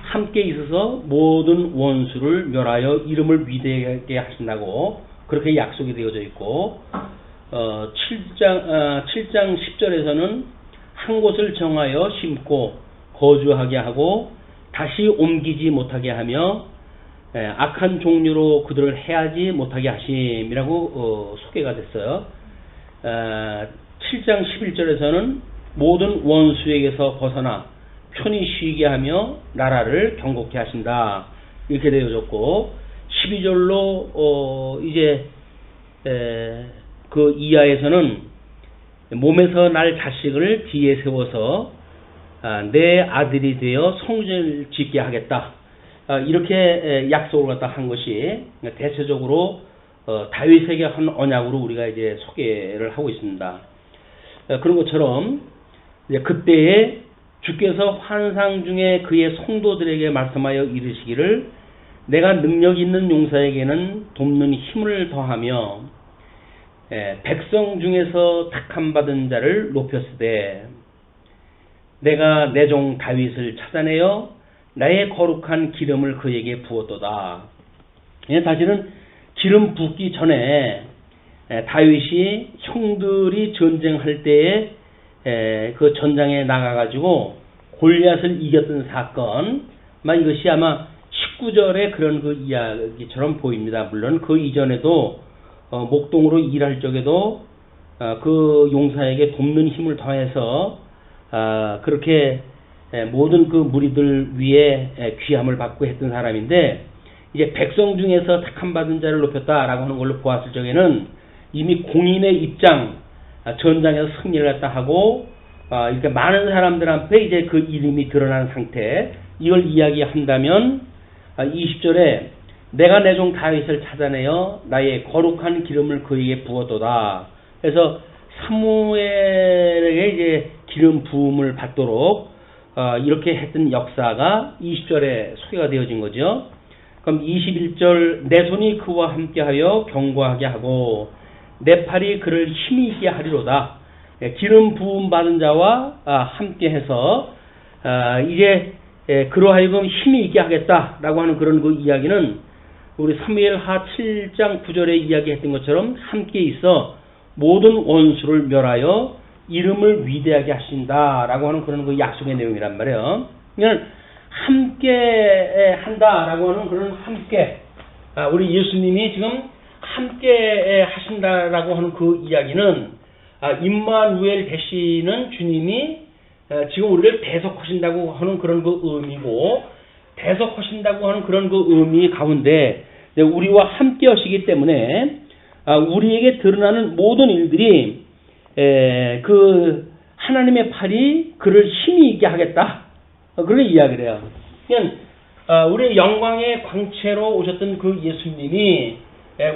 함께 있어서 모든 원수를 멸하여 이름을 위대하게 하신다고 그렇게 약속이 되어져 있고 7장 10절에서는 한 곳을 정하여 심고 거주하게 하고 다시 옮기지 못하게 하며 악한 종류로 그들을 해하지 못하게 하심이라고 소개가 됐어요. 7장 11절에서는 모든 원수에게서 벗어나 편히 쉬게 하며 나라를 경고케 하신다. 이렇게 되어졌고 12절로 이제 그 이하에서는 몸에서 날 자식을 뒤에 세워서 내 아들이 되어 성전을 짓게 하겠다. 이렇게 약속을 갖다 한 것이 대체적으로 다윗에게 한 언약으로 우리가 이제 소개를 하고 있습니다. 그런 것처럼 이제 그때에 주께서 환상 중에 그의 성도들에게 말씀하여 이르시기를 내가 능력 있는 용사에게는 돕는 힘을 더하며 백성 중에서 택함 받은 자를 높였으되 내가 내 종 다윗을 찾아내어 나의 거룩한 기름을 그에게 부었도다. 사실은 기름 붓기 전에 다윗이 형들이 전쟁할 때에 그 전장에 나가가지고 골리앗을 이겼던 사건, 이것이 아마 19절의 그런 그 이야기처럼 보입니다. 물론 그 이전에도 목동으로 일할 적에도 그 용사에게 돕는 힘을 더해서 그렇게 모든 그 무리들 위에 귀함을 받고 했던 사람인데, 이제 백성 중에서 택함 받은 자를 높였다라고 하는 걸로 보았을 적에는 이미 공인의 입장, 전장에서 승리를 했다 하고 이렇게 많은 사람들 앞에 이제 그 이름이 드러난 상태, 이걸 이야기한다면 20절에 내가 내 종 다윗을 찾아내어 나의 거룩한 기름을 그에게 부었도다. 그래서 사무엘에게 이제 기름 부음을 받도록 이렇게 했던 역사가 20절에 소개가 되어진 거죠. 그럼 21절 내 손이 그와 함께하여 경고하게 하고 내 팔이 그를 힘이 있게 하리로다. 기름 부음 받은 자와 함께해서 이제 그로 하여금 힘이 있게 하겠다라고 하는 그런 그 이야기는 우리 사무엘하 7장 9절에 이야기했던 것처럼 함께 있어 모든 원수를 멸하여 이름을 위대하게 하신다라고 하는 그런 그 약속의 내용이란 말이에요. 그러니까 함께 한다라고 하는 그런 함께, 우리 예수님이 지금 함께 하신다라고 하는 그 이야기는 임마누엘 되시는 주님이 지금 우리를 대속하신다고 하는 그런 그 의미고, 대속하신다고 하는 그런 그 의미 가운데 우리와 함께 하시기 때문에 우리에게 드러나는 모든 일들이 그 하나님의 팔이 그를 힘이 있게 하겠다, 그렇게 이야기를 해요. 그러니까 우리 영광의 광채로 오셨던 그 예수님이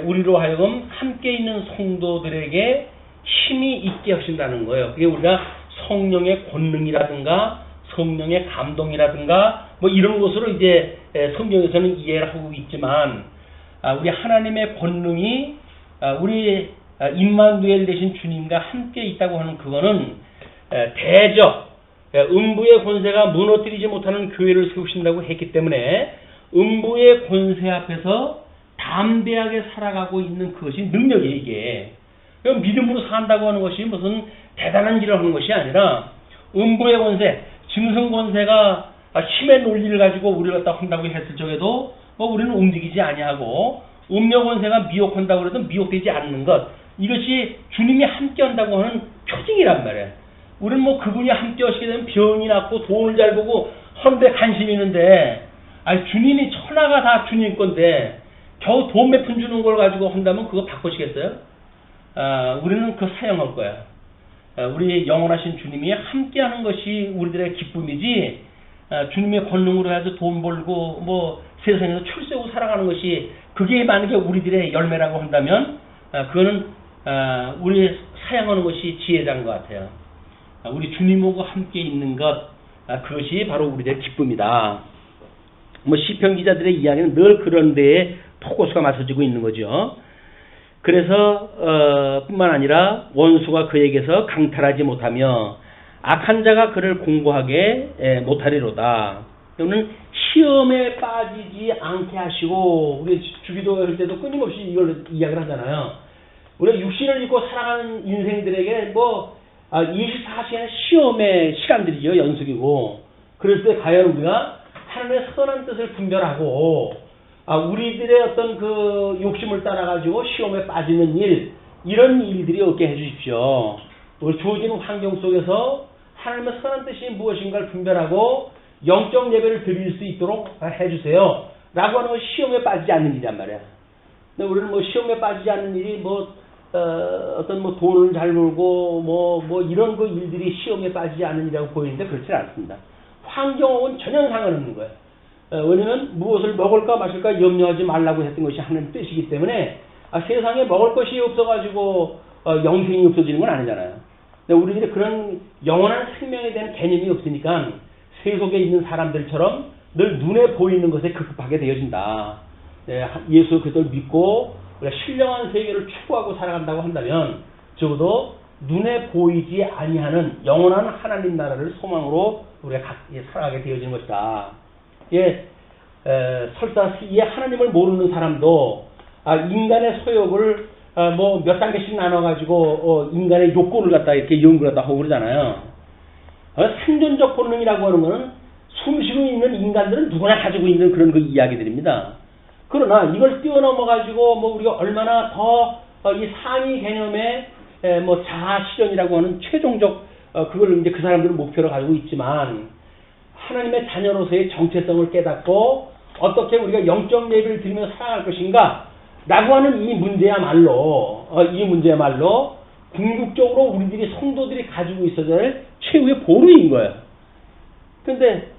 우리로 하여금 함께 있는 성도들에게 힘이 있게 하신다는 거예요. 그게 우리가 성령의 권능이라든가 성령의 감동이라든가 뭐 이런 것으로 이제 성경에서는 이해를 하고 있지만, 우리 하나님의 권능이 우리 임마누엘 되신 주님과 함께 있다고 하는 그거는 대적 음부의 권세가 무너뜨리지 못하는 교회를 세우신다고 했기 때문에 음부의 권세 앞에서 담대하게 살아가고 있는 그것이 능력이에요. 이게 믿음으로 산다고 하는 것이 무슨 대단한 일을 하는 것이 아니라, 음부의 권세, 짐승 권세가 힘의 논리를 가지고 우리를 갖다 한다고 했을 적에도 우리는 움직이지 아니하고, 음녀 권세가 미혹한다고 해도 미혹되지 않는 것, 이것이 주님이 함께 한다고 하는 표징이란 말이에요. 우리는 그분이 함께 하시게 되면 병이 낫고 돈을 잘 보고 하는데 관심이 있는데, 주님이 천하가 다 주님 건데 겨우 돈 몇 푼 주는 걸 가지고 한다면 그거 바꾸시겠어요? 우리는 그 사용할 거야. 우리 영원하신 주님이 함께하는 것이 우리들의 기쁨이지, 주님의 권능으로 해서 돈 벌고 세상에서 출세하고 살아가는 것이 그게 만약에 우리들의 열매라고 한다면 그거는 우리 사용하는 것이 지혜자인 것 같아요. 우리 주님하고 함께 있는 것, 그것이 바로 우리들의 기쁨이다. 시편 기자들의 이야기는 늘 그런 데에 포커스가 맞춰지고 있는 거죠. 그래서 뿐만 아니라 원수가 그에게서 강탈하지 못하며 악한 자가 그를 공고하게 못하리로다. 또는 시험에 빠지지 않게 하시고, 우리 주기도 할 때도 끊임없이 이걸 이야기를 하잖아요. 우리가 육신을 입고 살아가는 인생들에게 24시간 시험의 시간들이죠. 연속이고. 그랬을 때 과연 우리가 하나님의 선한 뜻을 분별하고 우리들의 어떤 그 욕심을 따라가지고 시험에 빠지는 일, 이런 일들이 없게 해주십시오. 우리 주어지는 환경 속에서 하나님의 선한 뜻이 무엇인가를 분별하고 영적 예배를 드릴 수 있도록 해주세요. 라고 하는 건 시험에 빠지지 않는 일이란 말이야. 근데 우리는 시험에 빠지지 않는 일이 어떤 돈을 잘 벌고 이런 그 일들이 시험에 빠지지 않는 일이라고 보이는데 그렇지 않습니다. 환경하고는 전혀 상관없는 거예요. 왜냐면 무엇을 먹을까 마실까 염려하지 말라고 했던 것이 하나님 뜻이기 때문에 세상에 먹을 것이 없어가지고 영생이 없어지는 건 아니잖아요. 근데 우리들이 그런 영원한 생명에 대한 개념이 없으니까 세속에 있는 사람들처럼 늘 눈에 보이는 것에 급급하게 되어진다. 예수 그리스도를 믿고 우리가 신령한 세계를 추구하고 살아간다고 한다면 적어도 눈에 보이지 아니하는 영원한 하나님 나라를 소망으로 우리가 살아가게 되어지는 것이다. 설사 이 하나님을 모르는 사람도 인간의 소욕을 뭐 몇 단계씩 나눠가지고 인간의 욕구를 갖다 이렇게 연구를 갖다 하고 그러잖아요. 생존적 본능이라고 하는 것은 숨쉬고 있는 인간들은 누구나 가지고 있는 그런 그 이야기들입니다. 그러나 이걸 뛰어넘어가지고 뭐 우리가 얼마나 더 이 상위 개념의 뭐 자아 실현이라고 하는 최종적 그걸 이제 그 사람들은 목표로 가지고 있지만 하나님의 자녀로서의 정체성을 깨닫고 어떻게 우리가 영적 예배를 드리며 살아갈 것인가 라고 하는 이 문제야말로 궁극적으로 우리들이 성도들이 가지고 있어야 될 최후의 보루인 거예요. 근데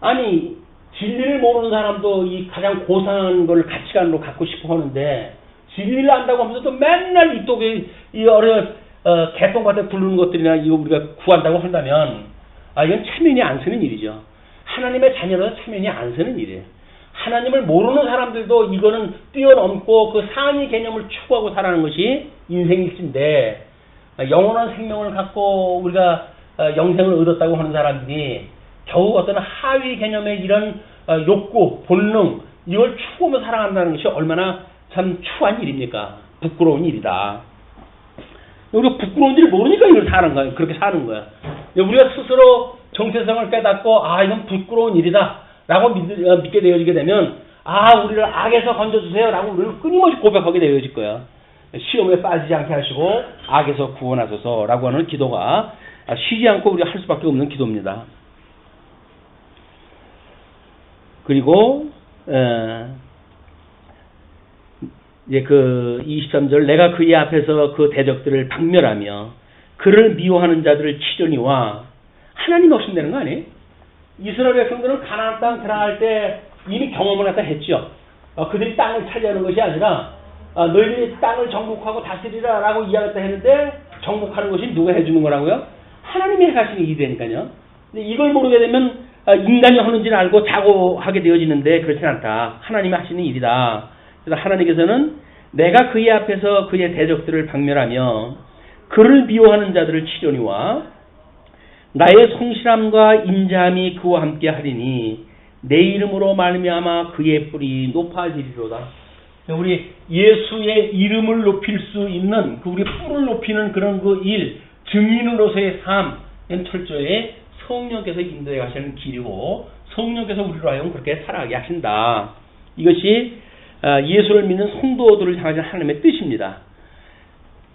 아니 진리를 모르는 사람도 이 가장 고상한 걸 가치관으로 갖고 싶어 하는데 진리를 안다고 하면서도 맨날 이쪽에 이 개똥 같은 부르는 것들이나 이거 우리가 구한다고 한다면 이건 체면이 안 서는 일이죠. 하나님의 자녀로서 체면이 안 서는 일이에요. 하나님을 모르는 사람들도 이거는 뛰어넘고 그 상위 개념을 추구하고 살아가는 것이 인생일진데 영원한 생명을 갖고 우리가 영생을 얻었다고 하는 사람들이 겨우 어떤 하위 개념의 이런 욕구, 본능 이걸 추구하며 살아간다는 것이 얼마나 참 추한 일입니까? 부끄러운 일이다. 우리가 부끄러운 줄 모르니까 이걸 사는 거야. 그렇게 사는 거야. 우리가 스스로 정체성을 깨닫고 이건 부끄러운 일이다 라고 믿게 되어지게 되면 우리를 악에서 건져주세요 라고 우리를 끊임없이 고백하게 되어질 거야. 시험에 빠지지 않게 하시고 악에서 구원하소서 라고 하는 기도가 쉬지 않고 우리가 할 수밖에 없는 기도입니다. 그리고 이제 그 23절 내가 그의 앞에서 그 대적들을 박멸하며 그를 미워하는 자들을 치려니와 하나님 없인다는 거 아니에요? 이스라엘 백성들은 가나안 땅 들어갈 때 이미 경험을 갖다 했죠. 그들이 땅을 차지하는 것이 아니라 너희들이 땅을 정복하고 다스리라 라고 이야기했다 했는데 정복하는 것이 누가 해주는 거라고요? 하나님이 해가시는 일이니까요. 근데 이걸 모르게 되면 인간이 하는지를 알고 자고하게 되어지는데 그렇지 않다. 하나님이 하시는 일이다. 그래서 하나님께서는 내가 그의 앞에서 그의 대적들을 박멸하며 그를 미워하는 자들을 치려니와 나의 성실함과 인자함이 그와 함께 하리니 내 이름으로 말미암아 그의 뿔이 높아지리로다. 우리 예수의 이름을 높일 수 있는 우리 뿔을 높이는 그런 그 일, 증인으로서의 삶은 철저히 성령께서 인도해 가시는 길이고 성령께서 우리로 하여금 그렇게 살아가게 하신다. 이것이 예수를 믿는 성도들을 향하신 하나님의 뜻입니다.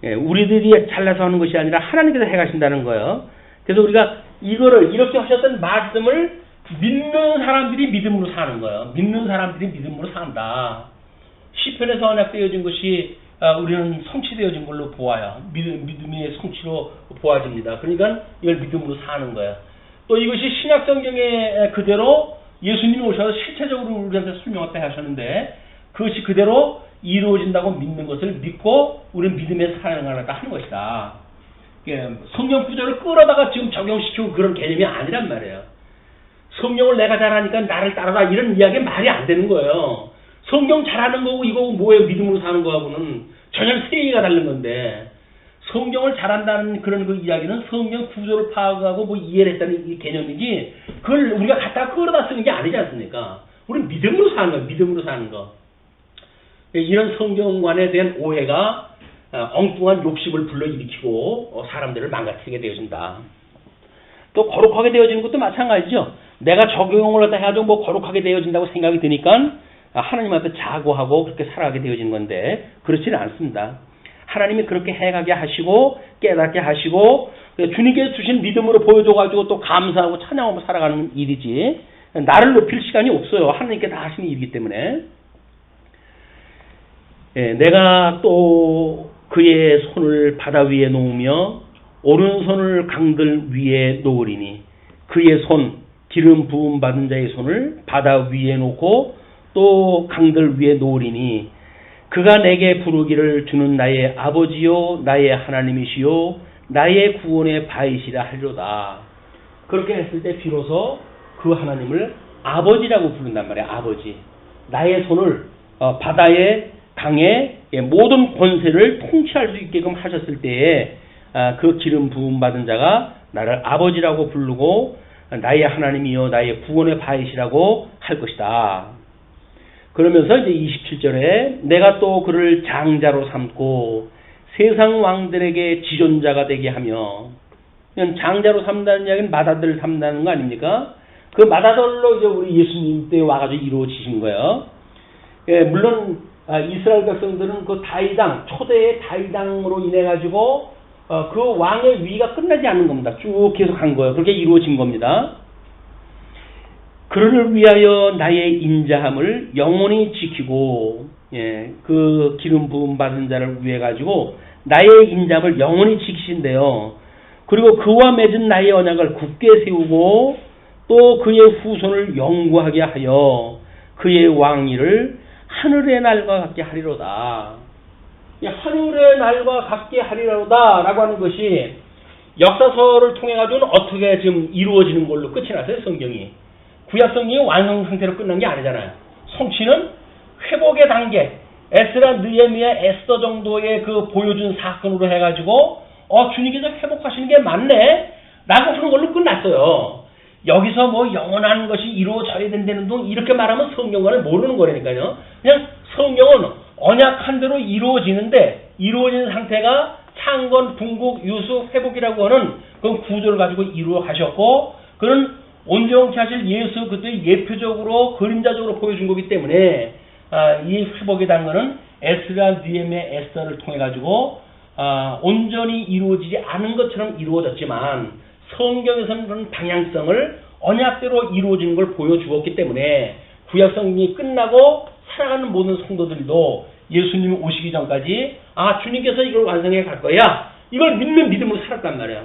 우리들이 잘나서 하는 것이 아니라 하나님께서 해가신다는 거예요. 그래서 우리가 이거를 이렇게 하셨던 말씀을 믿는 사람들이 믿음으로 사는 거예요. 믿는 사람들이 믿음으로 산다. 시편에서 언약되어진 것이 우리는 성취되어진 걸로 보아요. 믿음의 성취로 보아집니다. 그러니까 이걸 믿음으로 사는 거예요. 또 이것이 신약성경에 그대로 예수님이 오셔서 실체적으로 우리한테 설명했다 하셨는데 그것이 그대로 이루어진다고 믿는 것을 믿고 우리는 믿음의 사랑을 하는 것이다. 성경 구절을 끌어다가 지금 적용시키고 그런 개념이 아니란 말이에요. 성경을 내가 잘하니까 나를 따라라 이런 이야기 말이 안 되는 거예요. 성경 잘하는 거고 이거 뭐예요? 믿음으로 사는 거하고는 전혀 세계가 다른 건데 성경을 잘한다는 그런 그 이야기는 성경 구조를 파악하고 뭐 이해를 했다는 이 개념이지 그걸 우리가 갖다 끌어다 쓰는 게 아니지 않습니까? 우리는 믿음으로 사는 거예요. 믿음으로 사는 거. 이런 성경관에 대한 오해가 엉뚱한 욕심을 불러일으키고 사람들을 망가뜨리게 되어진다. 또 거룩하게 되어지는 것도 마찬가지죠. 내가 적용을 하다 해가지고 뭐 거룩하게 되어진다고 생각이 드니까 하나님 앞에 자고하고 그렇게 살아가게 되어지는 건데 그렇지는 않습니다. 하나님이 그렇게 해가게 하시고 깨닫게 하시고 주님께서 주신 믿음으로 보여줘가지고 또 감사하고 찬양하고 살아가는 일이지 나를 높일 시간이 없어요. 하나님께 다 하시는 일이기 때문에 내가 또 그의 손을 바다 위에 놓으며 오른손을 강들 위에 놓으리니 그의 손 기름 부음 받은 자의 손을 바다 위에 놓고 또 강들 위에 놓으리니 그가 내게 부르기를 주는 나의 아버지요 나의 하나님이시요 나의 구원의 바이시라 하리로다. 그렇게 했을 때 비로소 그 하나님을 아버지라고 부른단 말이야. 아버지. 나의 손을 바다에 강에 모든 권세를 통치할 수 있게끔 하셨을 때에 그 기름 부음 받은 자가 나를 아버지라고 부르고 나의 하나님이여 나의 구원의 바이시라고 할 것이다. 그러면서 이제 27절에 내가 또 그를 장자로 삼고 세상 왕들에게 지존자가 되게 하며, 장자로 삼다는 이야기는 맏아들 삼다는 거 아닙니까? 그 맏아들로 이제 우리 예수님 때 와가지고 이루어지신 거예요. 물론 이스라엘 백성들은 그 다윗왕, 초대의 다윗왕으로 인해 가지고 그 왕의 위가 끝나지 않는 겁니다. 쭉 계속 간 거예요. 그렇게 이루어진 겁니다. 그를 위하여 나의 인자함을 영원히 지키고, 그 기름 부음 받은 자를 위해 가지고 나의 인자함을 영원히 지키신대요. 그리고 그와 맺은 나의 언약을 굳게 세우고 또 그의 후손을 영구하게 하여 그의 왕위를 하늘의 날과 같게 하리로다. 하늘의 날과 같게 하리로다 라고 하는 것이 역사서를 통해 가지고는 어떻게 지금 이루어지는 걸로 끝이 났어요. 성경이. 구약 성경이 완성 상태로 끝난 게 아니잖아요. 성취는 회복의 단계, 에스라, 느헤미야, 에스더 정도의 그 보여준 사건으로 해가지고 주님께서 회복하시는 게 맞네 라고 하는 걸로 끝났어요. 여기서 뭐 영원한 것이 이루어져야 된다는 둥 이렇게 말하면 성경과는 모르는 거라니까요. 그냥 성경은 언약한 대로 이루어지는데, 이루어진 상태가 창건, 분국, 유수, 회복이라고 하는 그 구조를 가지고 이루어가셨고, 그는 온전케 하실 예수 그때 예표적으로 그림자적으로 보여준 거기 때문에 이 회복에 대한 거는 에스라, 느헤미야, 에스더를 통해 가지고 온전히 이루어지지 않은 것처럼 이루어졌지만 성경에서는 그런 방향성을 언약대로 이루어지는 걸 보여주었기 때문에 구약 성경이 끝나고 살아가는 모든 성도들도 예수님이 오시기 전까지 주님께서 이걸 완성해 갈 거야, 이걸 믿는 믿음으로 살았단 말이야.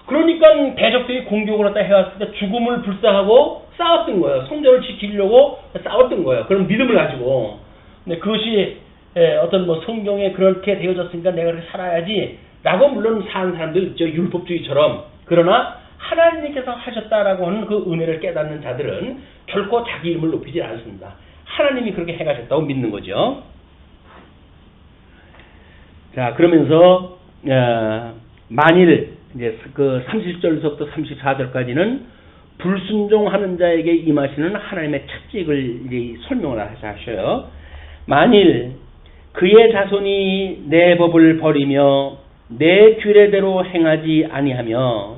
그러니까 대적들이 공격을 갖다 해왔을 때 죽음을 불사하고 싸웠던 거예요. 성전을 지키려고 싸웠던 거예요. 그런 믿음을 가지고. 근데 그것이 어떤 뭐 성경에 그렇게 되어졌으니까 내가 그렇게 살아야지 라고 물론 사는 사람도 있죠. 율법주의처럼. 그러나 하나님께서 하셨다라고 하는 그 은혜를 깨닫는 자들은 결코 자기 이름을 높이지 않습니다. 하나님이 그렇게 해가셨다고 믿는 거죠. 자, 그러면서 만일 이제 그 30절부터 34절까지는 불순종하는 자에게 임하시는 하나님의 책직을 이제 설명을 하셔요. 만일 그의 자손이 내 법을 버리며 내 규례대로 행하지 아니하며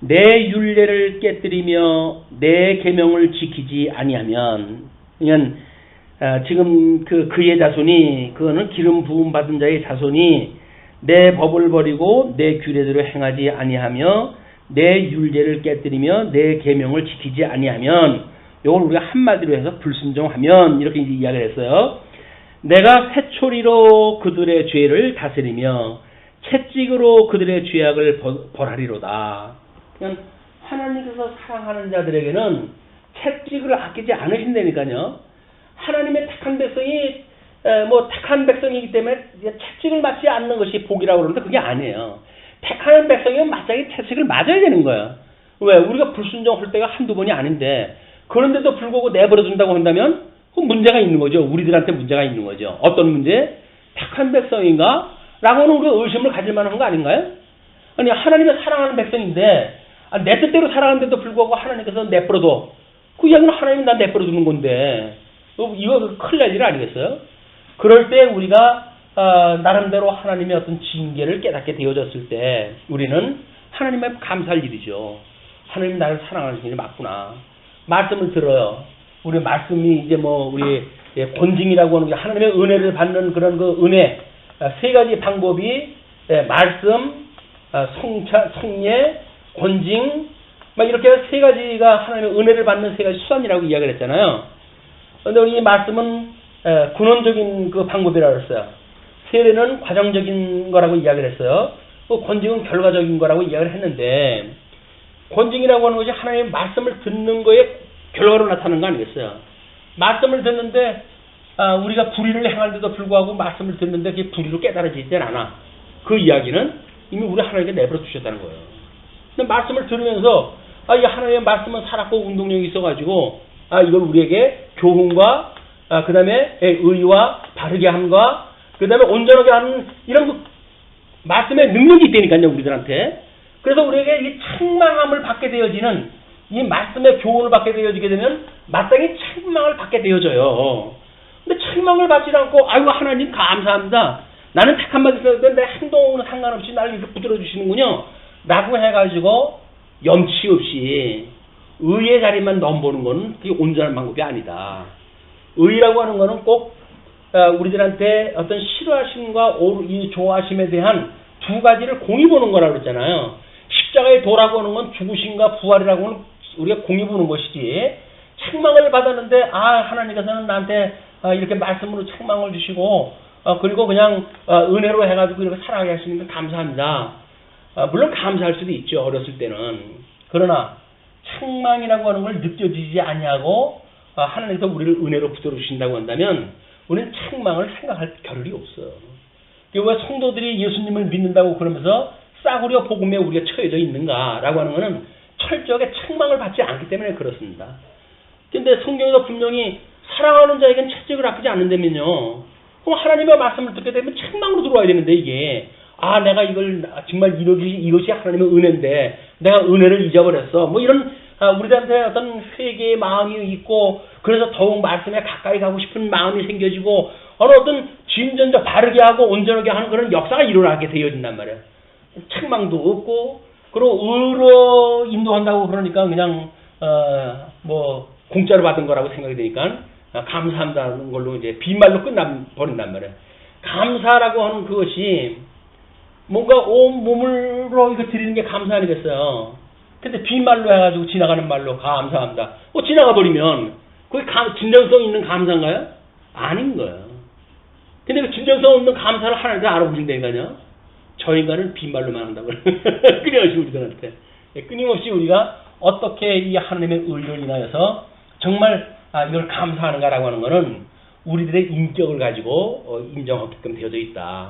내 율례를 깨뜨리며 내 계명을 지키지 아니하면, 그러니까 지금 그의 자손이, 그거는 기름 부음 받은 자의 자손이 내 법을 버리고 내 규례대로 행하지 아니하며 내 율례를 깨뜨리며 내 계명을 지키지 아니하면, 이걸 우리가 한마디로 해서 불순종하면 이렇게 이제 이야기를 했어요. 내가 회초리로 그들의 죄를 다스리며 채찍으로 그들의 죄악을 벌하리로다. 그냥 하나님께서 사랑하는 자들에게는 채찍을 아끼지 않으신다니까요. 하나님의 택한 백성이 택한 백성이기 때문에 채찍을 맞지 않는 것이 복이라고 그러는데 그게 아니에요. 택하는 백성이면 마땅히 채찍을 맞아야 되는 거예요. 왜? 우리가 불순종할 때가 한두 번이 아닌데, 그런데도 불구하고 내버려둔다고 한다면 그 문제가 있는 거죠. 우리들한테 문제가 있는 거죠. 어떤 문제? 택한 백성인가? 라고는 우리가 의심을 가질 만한 거 아닌가요? 아니, 하나님의 사랑하는 백성인데 내 뜻대로 살아가는데도 불구하고 하나님께서 내버려둬. 그 이야기는 하나님이 나 내버려두는 건데 이거 큰일 날 일 아니겠어요? 그럴 때 우리가 나름대로 하나님의 어떤 징계를 깨닫게 되어졌을 때 우리는 하나님의 감사할 일이죠. 하나님 나를 사랑하는 일이 맞구나. 말씀을 들어요. 우리 말씀이 이제 우리 권징이라고 하는 게 하나님의 은혜를 받는 그런 그 은혜, 세 가지 방법이 말씀, 성례, 권징, 이렇게 세 가지가 하나님의 은혜를 받는 세 가지 수단이라고 이야기를 했잖아요. 그런데 이 말씀은 근원적인 그 방법이라고 했어요. 세례는 과정적인 거라고 이야기를 했어요. 권징은 결과적인 거라고 이야기를 했는데, 권징이라고 하는 것이 하나님의 말씀을 듣는 거에 결과로 나타나는 거 아니겠어요? 말씀을 듣는데 우리가 불의를 행하는데도 불구하고 말씀을 듣는데 그게 불의로 깨달아지지 않아. 그 이야기는 이미 우리 하나님께 내버려 두셨다는 거예요. 근데 말씀을 들으면서 이 하나님의 말씀은 살았고 운동력이 있어가지고 이걸 우리에게 교훈과 그 다음에 의와 바르게 함과 그 다음에 온전하게 하는 이런 그 말씀의 능력이 있다니까요, 우리들한테. 그래서 우리에게 이 책망함을 받게 되어지는 이 말씀의 교훈을 받게 되어지게 되면 마땅히 책망을 받게 되어져요. 근데 책망을 받지 않고 아이고 하나님 감사합니다. 나는 택한 받을 때 내 행동은 상관없이 나를 이렇게 붙들어 주시는군요. 라고 해가지고 염치 없이 의의 자리만 넘보는 건 그게 온전한 방법이 아니다. 의라고 하는 거는 꼭 우리들한테 어떤 싫어하심과 이 좋아하심에 대한 두 가지를 공히 보는 거라고 그랬잖아요. 십자가의 도라고 하는 건 죽으심과 부활이라고 하는 우리가 공히 보는 것이지. 책망을 받았는데 하나님께서는 나한테 이렇게 말씀으로 책망을 주시고 그리고 그냥 은혜로 해가지고 이렇게 살아가게 하시니까 감사합니다. 물론 감사할 수도 있죠. 어렸을 때는. 그러나 책망이라고 하는 걸 느껴지지 아니하고 하나님께서 우리를 은혜로 붙들어 주신다고 한다면 우리는 책망을 생각할 겨를이 없어요. 왜 성도들이 예수님을 믿는다고 그러면서 싸구려 복음에 우리가 처해져 있는가라고 하는 것은 철저하게 책망을 받지 않기 때문에 그렇습니다. 근데 성경에서 분명히 사랑하는 자에겐 채찍을 아끼지 않는다면요. 그럼 하나님의 말씀을 듣게 되면 책망으로 들어와야 되는데 이게 내가 이걸 정말 이것이 하나님의 은혜인데 내가 은혜를 잊어버렸어. 뭐 이런 우리들한테 어떤 회개의 마음이 있고 그래서 더욱 말씀에 가까이 가고 싶은 마음이 생겨지고 어떤 진전적 바르게 하고 온전하게 하는 그런 역사가 일어나게 되어진단 말이에요. 책망도 없고 그리고 의로 인도한다고 그러니까 그냥 뭐 공짜로 받은 거라고 생각이 되니까 감사한다는 걸로 이제 빈말로 끝나버린단 말이에요. 감사라고 하는 그것이 뭔가 온 몸으로 이거 드리는 게 감사 아니겠어요. 근데 빈말로 해가지고 지나가는 말로 감사합니다. 지나가 버리면 그게 진정성 있는 감사인가요? 아닌 거예요. 근데 그 진정성 없는 감사를 하나님께 알아보신다니까요. 저 인간은 빈말로만 한다고. 끊임없이 우리들한테. 끊임없이 우리가 어떻게 이 하나님의 의를 인하여서 정말 이걸 감사하는가라고 하는 것은 우리들의 인격을 가지고 인정하게끔 되어져 있다.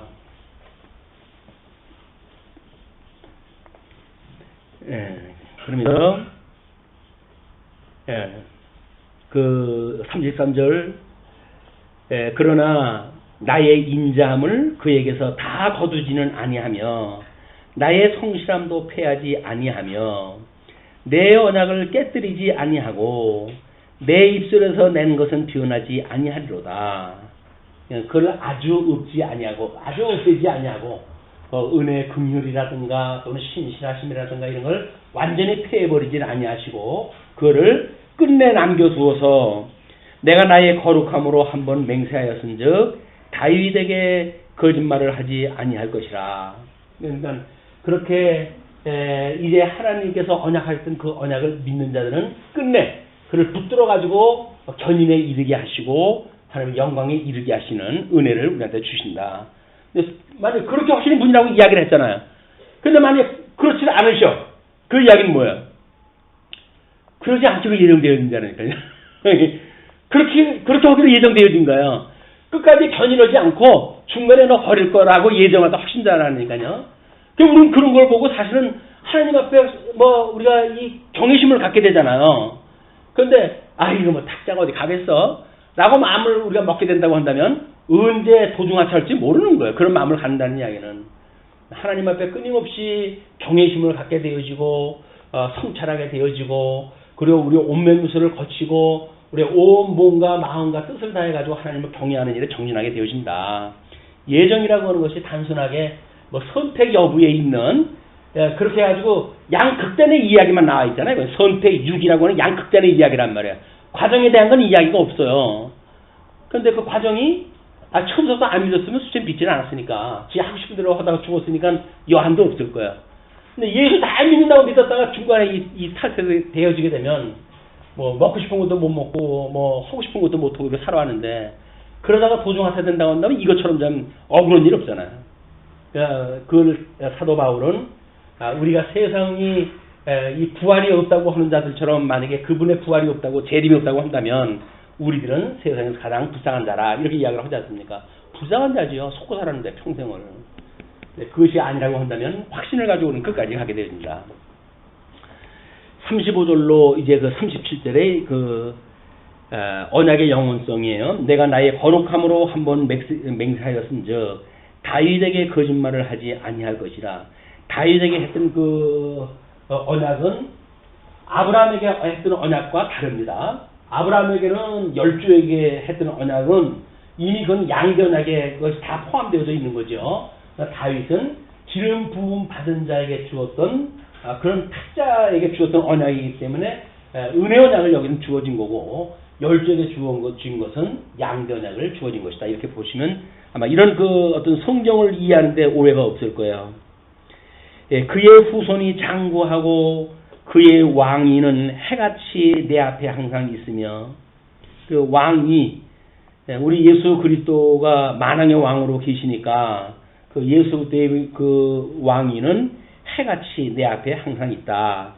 그러면서 그 33절 그러나 나의 인자함을 그에게서 다 거두지는 아니하며 나의 성실함도 패하지 아니하며 내 언약을 깨뜨리지 아니하고 내 입술에서 낸 것은 변하지 아니하리로다. 그걸 아주 없지 아니하고 아주 없애지 아니하고 은혜 긍휼이라든가 또는 신실하심이라든가 이런 걸 완전히 패해버리지 아니하시고 그거를 끝내 남겨두어서 내가 나의 거룩함으로 한번 맹세하였은즉 다윗에게 거짓말을 하지 아니할 것이라. 그러니까 그렇게 이제 하나님께서 언약하셨던 그 언약을 믿는 자들은 끝내 그를 붙들어 가지고 견인에 이르게 하시고 하나님의 영광에 이르게 하시는 은혜를 우리한테 주신다. 만약 그렇게 하시는 분이라고 이야기를 했잖아요. 근데 만약 그렇지 않으셔. 그 이야기는 뭐예요? 그러지 않기로 예정되어진 자라니까요. 그렇게 하기로 예정되어진 거예요. 끝까지 견인하지 않고 중간에 너 버릴 거라고 예정하다 하신 자라니까요. 우리는 그런 걸 보고 사실은 하나님 앞에 우리가 이 경외심을 갖게 되잖아요. 그런데 이거 뭐 탁자가 어디 가겠어? 라고 마음을 우리가 먹게 된다고 한다면 언제 도중하차할지 모르는 거예요. 그런 마음을 갖는다는 이야기는 하나님 앞에 끊임없이 경외심을 갖게 되어지고 성찰하게 되어지고 그리고 우리 온면무술을 거치고 우리의 온 몸과 마음과 뜻을 다해가지고 하나님을 경외하는 일에 정진하게 되어진다. 예정이라고 하는 것이 단순하게 선택 여부에 있는 그렇게 해가지고 양극단의 이야기만 나와 있잖아요. 선택 6이라고 하는 양극단의 이야기란 말이에요. 과정에 대한 건 이야기가 없어요. 그런데 그 과정이 처음부터 안 믿었으면 수천 믿지는 않았으니까 지 하고 싶은 대로 하다가 죽었으니까 여한도 없을 거야. 근데 예수 다 믿는다고 믿었다가 중간에 이 탈퇴가 되어지게 되면 먹고 싶은 것도 못 먹고 하고 싶은 것도 못 하고 이렇게 살아왔는데 그러다가 도중하사 된다고 한다면 이것처럼 좀 억울한 일 없잖아요. 그걸 사도 바울은 우리가 세상이 이 부활이 없다고 하는 자들처럼 만약에 그분의 부활이 없다고 재림이 없다고 한다면 우리들은 세상에서 가장 불쌍한 자라 이렇게 이야기를 하지 않습니까? 불쌍한 자지요. 속고 살았는데 평생을. 그것이 아니라고 한다면 확신을 가지고는 끝까지 가게 됩니다. 35절로 이제 그 37절에 언약의 영원성이에요. 내가 나의 거룩함으로 한번 맹세하였은즉 다윗에게 거짓말을 하지 아니할 것이라. 다윗에게 했던 그 언약은 아브라함에게 했던 언약과 다릅니다. 아브라함에게는 10조에게 했던 언약은 이미 그건 양대 언약에 그것이 다 포함되어져 있는 거죠. 다윗은 기름 부음 받은 자에게 주었던 그런 탁자에게 주었던 언약이기 때문에 은혜 언약을 여기는 주어진 거고 10조에게 주어진 것은 양대 언약을 주어진 것이다. 이렇게 보시면 아마 이런 그 어떤 성경을 이해하는데 오해가 없을 거예요. 그의 후손이 장구하고 그의 왕위는 해같이 내 앞에 항상 있으며 그 왕이 우리 예수 그리스도가 만왕의 왕으로 계시니까 그 예수 때의 그 왕위는 해같이 내 앞에 항상 있다.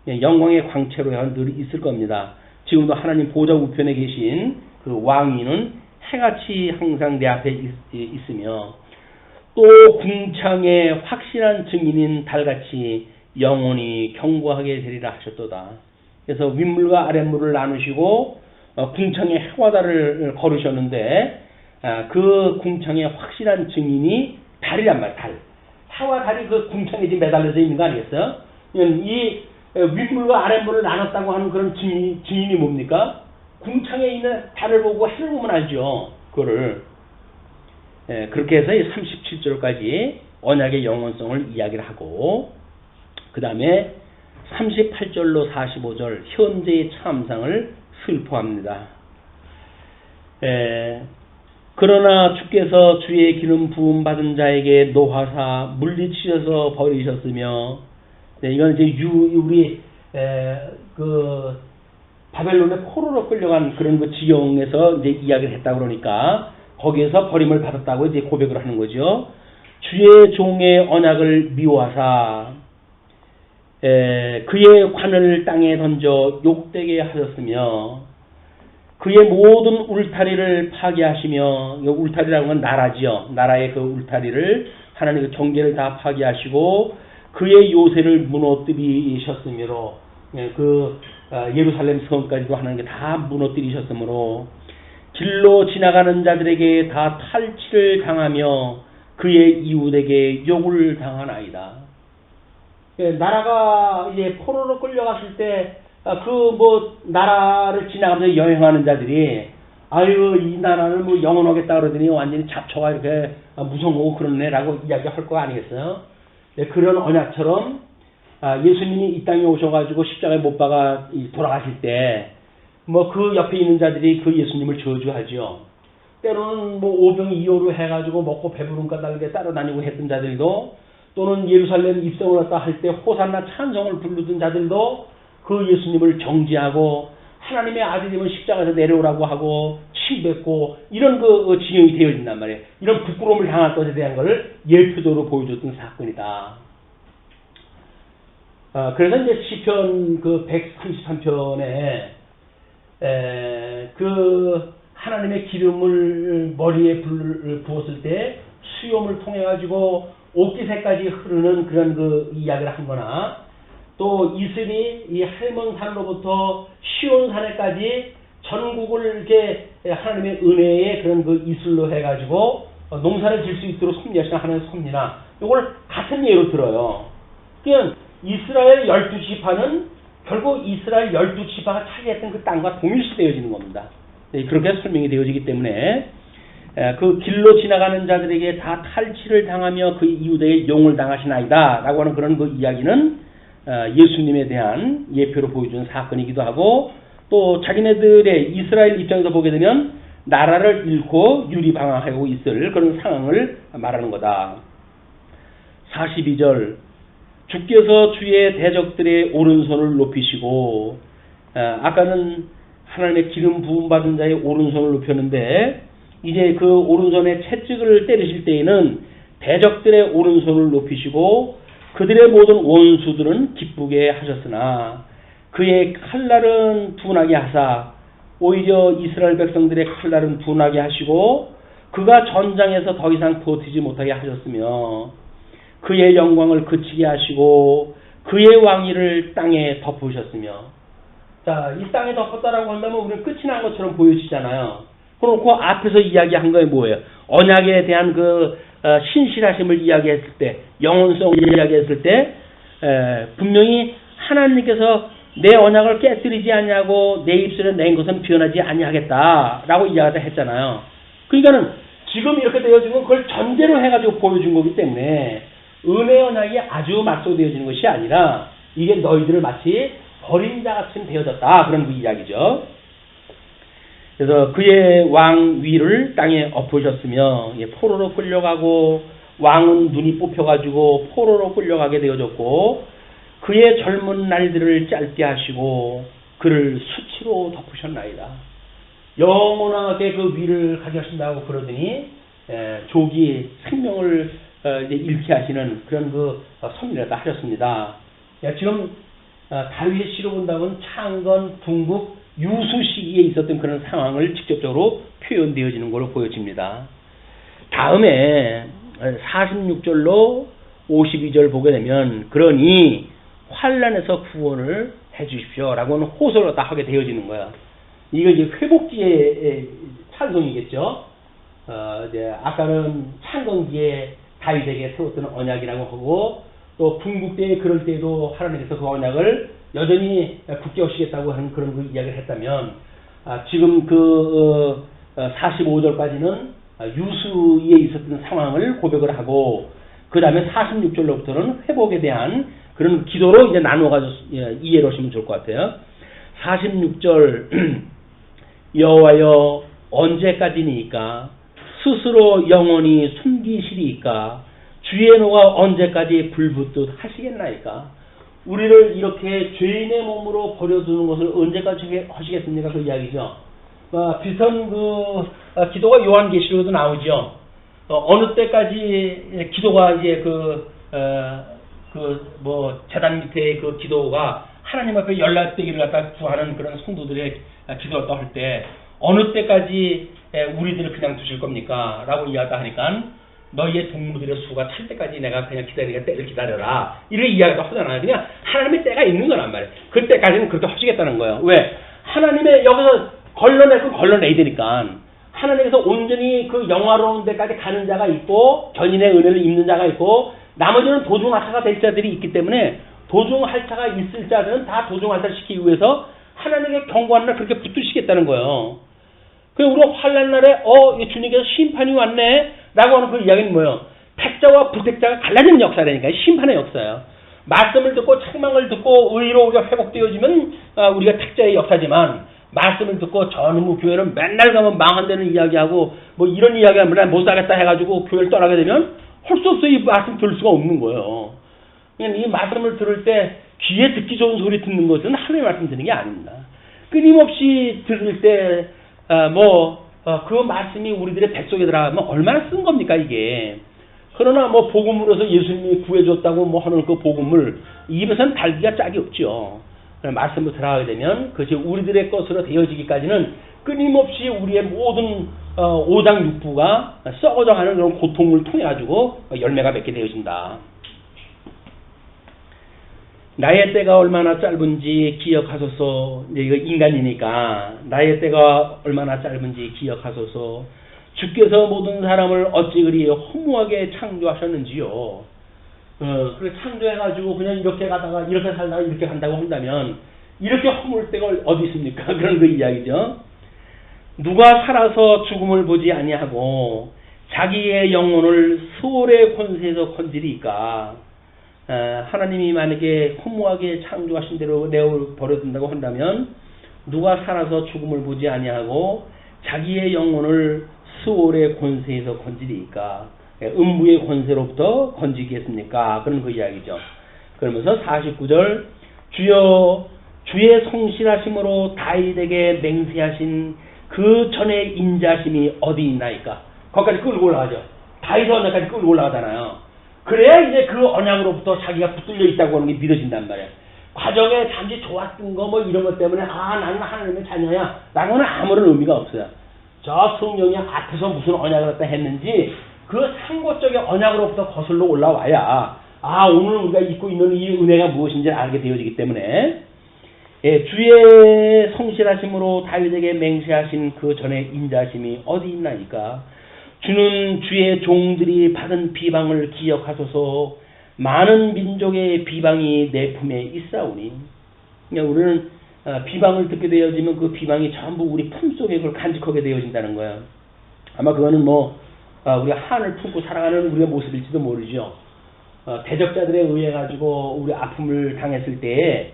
영광의 광채로 늘 있을 겁니다. 지금도 하나님 보좌 우편에 계신 그 왕위는 해같이 항상 내 앞에 있으며 또 궁창의 확실한 증인인 달같이 영원히 경고하게 되리라 하셨도다. 그래서 윗물과 아랫물을 나누시고 궁창의 해와달을 걸으셨는데 그 궁창의 확실한 증인이 달이란 말이야. 달. 해와 달이 그 궁창에 지금 매달려져 있는 거 아니겠어요? 이 윗물과 아랫물을 나눴다고 하는 그런 증인이 뭡니까? 궁창에 있는 달을 보고 해를 보면 알죠. 그거를. 그렇게 해서 37절까지 언약의 영원성을 이야기를 하고 그 다음에 38절로 45절 현재의 참상을 슬퍼합니다. 그러나 주께서 주의 기름 부음 받은 자에게 노하사 물리치셔서 버리셨으며 이건 이제 우리 그 바벨론의 포로로 끌려간 그런 그 지경에서 이제 이야기를 했다 그러니까 거기에서 버림을 받았다고 이제 고백을 하는 거죠. 주의 종의 언약을 미워하사 그의 관을 땅에 던져 욕되게 하셨으며 그의 모든 울타리를 파괴하시며 울타리라고 하면 나라지요. 나라의 그 울타리를 하나님의 경계를 다 파괴하시고 그의 요새를 무너뜨리셨으므로 그 예루살렘 성까지도 하나님께 다 무너뜨리셨으므로 길로 지나가는 자들에게 다 탈취를 당하며 그의 이웃에게 욕을 당하나이다. 나라가 이제 포로로 끌려갔을 때 그 뭐 나라를 지나가면서 여행하는 자들이 아유 이 나라는 뭐 영원하겠다 그러더니 완전히 잡초가 이렇게 무성하고 그렇네라고 이야기할 거 아니겠어요? 그런 언약처럼 예수님이 이 땅에 오셔가지고 십자가에 못 박아 돌아가실 때 뭐 그 옆에 있는 자들이 그 예수님을 저주하죠. 때로는 뭐 오병이어로 해가지고 먹고 배부른 까닭에 따라다니고 했던 자들도 또는 예루살렘 입성을 했다 할 때 호산나 찬송을 부르던 자들도 그 예수님을 정죄하고 하나님의 아들이면 십자가에서 내려오라고 하고 치뱉고 이런 그 지형이 되어진단 말이에요. 이런 부끄러움을 당할 것에 대한 것을 예표적으로 보여줬던 사건이다. 그래서 이제 시편 그 133편에 그 하나님의 기름을 머리에 부었을 때 수염을 통해 가지고 옥기새까지 흐르는 그런 그 이야기를 한 거나 또 이슬이 이 할몬산으로부터 시온산에까지 전국을 이렇게 하나님의 은혜의 그런 그 이슬로 해 가지고 농사를 질 수 있도록 섭리하시는 하나님의 섭리나 이걸 같은 예로 들어요. 그냥 이스라엘 12지파는 결국 이스라엘 12지파가 차지했던 그 땅과 동일시되어지는 겁니다. 그렇게 설명이 되어지기 때문에 그 길로 지나가는 자들에게 다 탈취를 당하며 그 이웃에게 용을 당하시나이다 라고 하는 그런 그 이야기는 예수님에 대한 예표로 보여주는 사건이기도 하고 또 자기네들의 이스라엘 입장에서 보게 되면 나라를 잃고 유리방황하고 있을 그런 상황을 말하는 거다. 42절 주께서 주의 대적들의 오른손을 높이시고 아까는 하나님의 기름 부음 받은 자의 오른손을 높였는데 이제 그 오른손에 채찍을 때리실 때에는 대적들의 오른손을 높이시고 그들의 모든 원수들은 기쁘게 하셨으나 그의 칼날은 둔하게 하사 오히려 이스라엘 백성들의 칼날은 둔하게 하시고 그가 전장에서 더 이상 버티지 못하게 하셨으며 그의 영광을 그치게 하시고 그의 왕위를 땅에 덮으셨으며 자, 이 땅에 덮었다라고 한다면 우리는 끝이 난 것처럼 보여지잖아요. 그럼 그 앞에서 이야기한 거에 뭐예요? 언약에 대한 신실하심을 이야기했을 때, 영원성을 이야기했을 때, 분명히 하나님께서 내 언약을 깨뜨리지 아니하고 내 입술에 낸 것은 변하지 아니하겠다라고 이야기를 했잖아요. 그러니까는 지금 이렇게 되어진 건 그걸 전제로 해가지고 보여준 거기 때문에 은혜 언약이 아주 맞소되어지는 것이 아니라 이게 너희들을 마치 버린 자같이 되어졌다. 그런 그 이야기죠. 그래서 그의 왕 위를 땅에 엎으셨으며 포로로 끌려가고 왕은 눈이 뽑혀가지고 포로로 끌려가게 되어졌고 그의 젊은 날들을 짧게 하시고 그를 수치로 덮으셨나이다. 영원하게 그 위를 가져신다고 그러더니 조기 생명을 잃게 하시는 그런 그 섭리를 하셨습니다. 지금 다윗의 시로 본다면 창건, 붕국, 유수 시기에 있었던 그런 상황을 직접적으로 표현되어지는 걸로 보여집니다. 다음에 46절로 52절 보게 되면 그러니 환난에서 구원을 해 주십시오 라고는 호소를 다 하게 되어지는 거야. 이거 이제 회복기의 찬송이겠죠. 이제 아까는 창건기에 다윗에게 세웠던 언약이라고 하고 또 궁극대에 그럴 때도 하나님께서 그 언약을 여전히 굳게 하시겠다고 하는 그런 그 이야기를 했다면 지금 45절까지는 유수에 있었던 상황을 고백을 하고 그 다음에 46절로부터는 회복에 대한 그런 기도로 이제 나누어가지고 이해를 하시면 좋을 것 같아요. 46절 여호와여 언제까지니까 스스로 영원히 숨기시리이까 주의 노가 언제까지 불붙듯 하시겠나이까. 우리를 이렇게 죄인의 몸으로 버려두는 것을 언제까지 하시겠습니까? 그 이야기죠. 비슷한 기도가 요한계시록에도 나오죠. 어느 때까지 기도가 이제 재단 밑에 그 기도가 하나님 앞에 연락되기를 갖다 구하는 그런 성도들의 기도를 할 때 어느 때까지 우리들을 그냥 두실 겁니까? 라고 이야기하니까 너희의 동무들의 수가 찰 때까지 내가 그냥 기다리니까 때를 기다려라. 이렇게 이야기도 하잖아요. 그냥 하나님의 때가 있는 거란 말이에요. 그때까지는 그렇게 하시겠다는 거예요. 왜? 하나님의 여기서 걸러내야 되니까. 하나님께서 온전히 그 영화로운 데까지 가는 자가 있고 견인의 은혜를 입는 자가 있고 나머지는 도중할차가 될 자들이 있기 때문에 도중할차가 있을 자들은 다 도중할차를 시키기 위해서 하나님의 경고하는 날 그렇게 붙드시겠다는 거예요. 그래서 우리가 환난 날에 주님께서 심판이 왔네 라고 하는 그 이야기는 뭐예요? 택자와 불택자가 갈라지는 역사라니까. 심판의 역사예요. 말씀을 듣고 책망을 듣고 의로 우리가 회복되어지면 우리가 택자의 역사지만 말씀을 듣고 전무 교회는 맨날 가면 망한다는 이야기하고 뭐 이런 이야기하면 못 살겠다 해가지고 교회를 떠나게 되면 할 수 없어. 이 말씀 들을 수가 없는 거예요. 그냥 이 말씀을 들을 때 귀에 듣기 좋은 소리 듣는 것은 하나님의 말씀 듣는 게 아닙니다. 끊임없이 들을 때 그 말씀이 우리들의 뱃속에 들어가면 얼마나 쓴 겁니까 이게. 그러나 복음으로서 예수님이 구해줬다고 하는 그 복음을 입에서는 달기가 짝이 없죠. 말씀으로 들어가게 되면 그것이 우리들의 것으로 되어지기까지는 끊임없이 우리의 모든 오장육부가 썩어져가는 그런 고통을 통해 가지고 열매가 맺게 되어진다. 나의 때가 얼마나 짧은지 기억하소서. 이거 인간이니까 나의 때가 얼마나 짧은지 기억하소서. 주께서 모든 사람을 어찌 그리 허무하게 창조하셨는지요. 그렇게 창조해가지고 그냥 이렇게 가다가 이렇게 살다가 이렇게 간다고 한다면 이렇게 허물 때가 어디 있습니까? 그런 그 이야기죠. 누가 살아서 죽음을 보지 아니하고 자기의 영혼을 수월의 권세에서 건지리까. 하나님이 만약에 허무하게 창조하신 대로 내어 버려둔다고 한다면 누가 살아서 죽음을 보지 아니하고 자기의 영혼을 수월의 권세에서 건지리까. 음부의 권세로부터 건지겠습니까? 그런 그 이야기죠. 그러면서 49절 주여 주의 성실하심으로 다윗에게 맹세하신 그 전의 인자심이 어디 있나이까? 거기까지 끌고 올라가죠. 다윗의 언약까지 끌고 올라가잖아요. 그래야 이제 그 언약으로부터 자기가 붙들려 있다고 하는 게 믿어진단 말이에요. 과정에 잠시 좋았던 거 이런 것 때문에 나는 하나님의 자녀야 라고는 아무런 의미가 없어요. 저 성령이 앞에서 무슨 언약을 갖다 했는지 그 상고적인 언약으로부터 거슬러 올라와야 오늘 우리가 입고 있는 이 은혜가 무엇인지 알게 되어지기 때문에 예, 주의 성실하심으로 다윗에게 맹세하신 그 전에 인자심이 어디 있나이까. 주는 주의 종들이 받은 비방을 기억하소서. 많은 민족의 비방이 내 품에 있사오니. 그러니까 우리는 비방을 듣게 되어지면 그 비방이 전부 우리 품속에 그걸 간직하게 되어진다는 거야. 아마 그거는 우리가 한을 품고 살아가는 우리의 모습일지도 모르죠. 대적자들에 의해 가지고 우리 아픔을 당했을 때에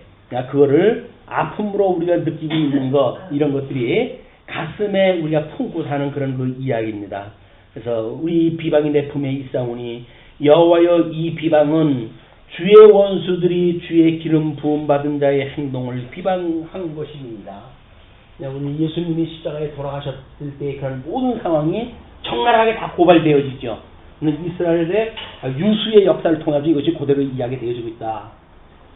그거를 아픔으로 우리가 느끼고 있는 것, 이런 것들이 가슴에 우리가 품고 사는 그런 그 이야기입니다. 그래서 우리 비방이 내 품에 있사오니 여호와여, 이 비방은 주의 원수들이 주의 기름 부음 받은 자의 행동을 비방한 것입니다. 우리 예수님이 십자가에 돌아가셨을 때 그런 모든 상황이 적나라하게 다 고발되어지죠. 이스라엘의 유수의 역사를 통해서 이것이 그대로 이야기되어지고 있다.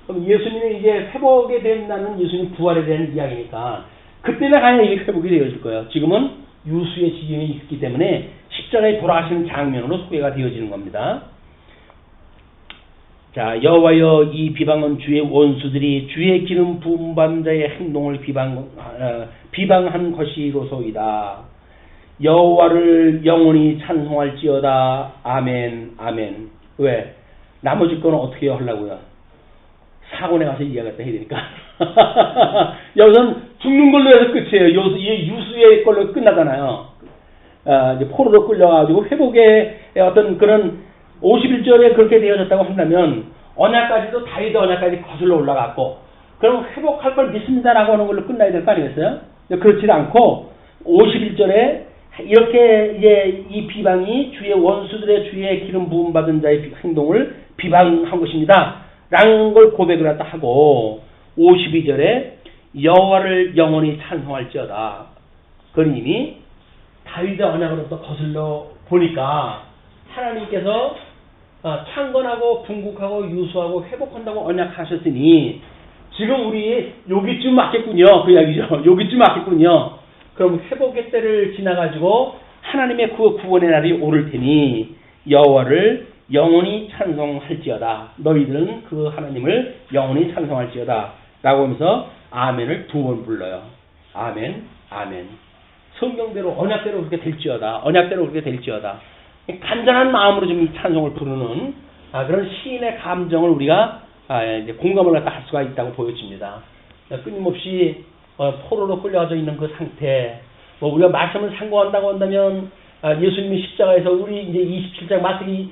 그럼 예수님이 이제 회복에 된다는 예수님 부활에 대한 이야기니까 그때나 가야 이게 회복이 되어질 거예요. 지금은 유수의 지경이 있기 때문에 십자가에 돌아가시는 장면으로 소개가 되어지는 겁니다. 자, 여호와여, 이 비방은 주의 원수들이 주의 기름 부음 받은 자의 행동을 비방한 것이로소이다. 여호와를 영원히 찬송할지어다. 아멘, 아멘. 왜? 나머지 거는 어떻게 하려고요? 사고내 가서 이야기했다 해야 되니까. 여기서는 죽는 걸로 해서 끝이에요. 이 유수의 걸로 끝나잖아요. 이제 포로로 끌려가지고 회복의 어떤 그런 51절에 그렇게 되어졌다고 한다면 언약까지도 다윗의 언약까지 거슬러 올라갔고, 그럼 회복할 걸 믿습니다라고 하는 걸로 끝나야 될 거 아니겠어요? 그렇지 않고 51절에 이렇게 이제 이 비방이 주의 원수들의 주의 기름 부음 받은 자의 행동을 비방한 것입니다. 라는 걸 고백을 했다 하고 52절에 여호와를 영원히 찬송할지어다. 그건 이미 다윗의 언약으로부터 거슬러 보니까 하나님께서 창건하고 분국하고 유수하고 회복한다고 언약하셨으니 지금 우리 여기쯤 맞겠군요. 그 이야기죠. 여기쯤 맞겠군요. 그럼 회복의 때를 지나가지고 하나님의 그 구원의 날이 오를 테니 여호와를 영원히 찬송할지어다. 너희들은 그 하나님을 영원히 찬송할지어다. 라고 하면서 아멘을 2번 불러요. 아멘, 아멘. 성경대로 언약대로 그렇게 될지어다. 언약대로 그렇게 될지어다. 간절한 마음으로 좀 이 찬송을 부르는 그런 시인의 감정을 우리가 이제 공감을 갖다 할 수가 있다고 보여집니다. 끊임없이 포로로 끌려가져 있는 그 상태, 우리가 말씀을 상고한다고 한다면 예수님이 십자가에서 우리 이제 27장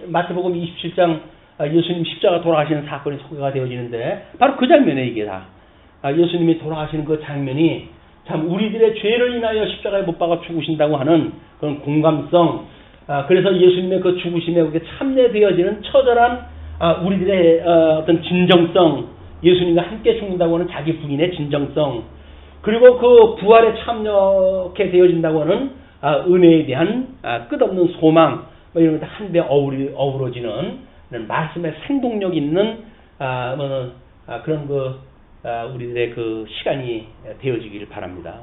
마태복음 27장 예수님 십자가 돌아가시는 사건이 소개가 되어지는데 바로 그 장면에 이게 다 예수님이 돌아가시는 그 장면이 참 우리들의 죄를 인하여 십자가에 못 박아 죽으신다고 하는 그런 공감성, 그래서 예수님의 그 죽으심에 그렇게 참여되어지는 처절한 우리들의 어떤 진정성, 예수님과 함께 죽는다고 하는 자기 부인의 진정성, 그리고 그 부활에 참여하게 되어진다고 하는 은혜에 대한 끝없는 소망, 이런 것들 한데 어우러지는 말씀의 생동력 있는 그런 우리들의 그 시간이 되어지기를 바랍니다.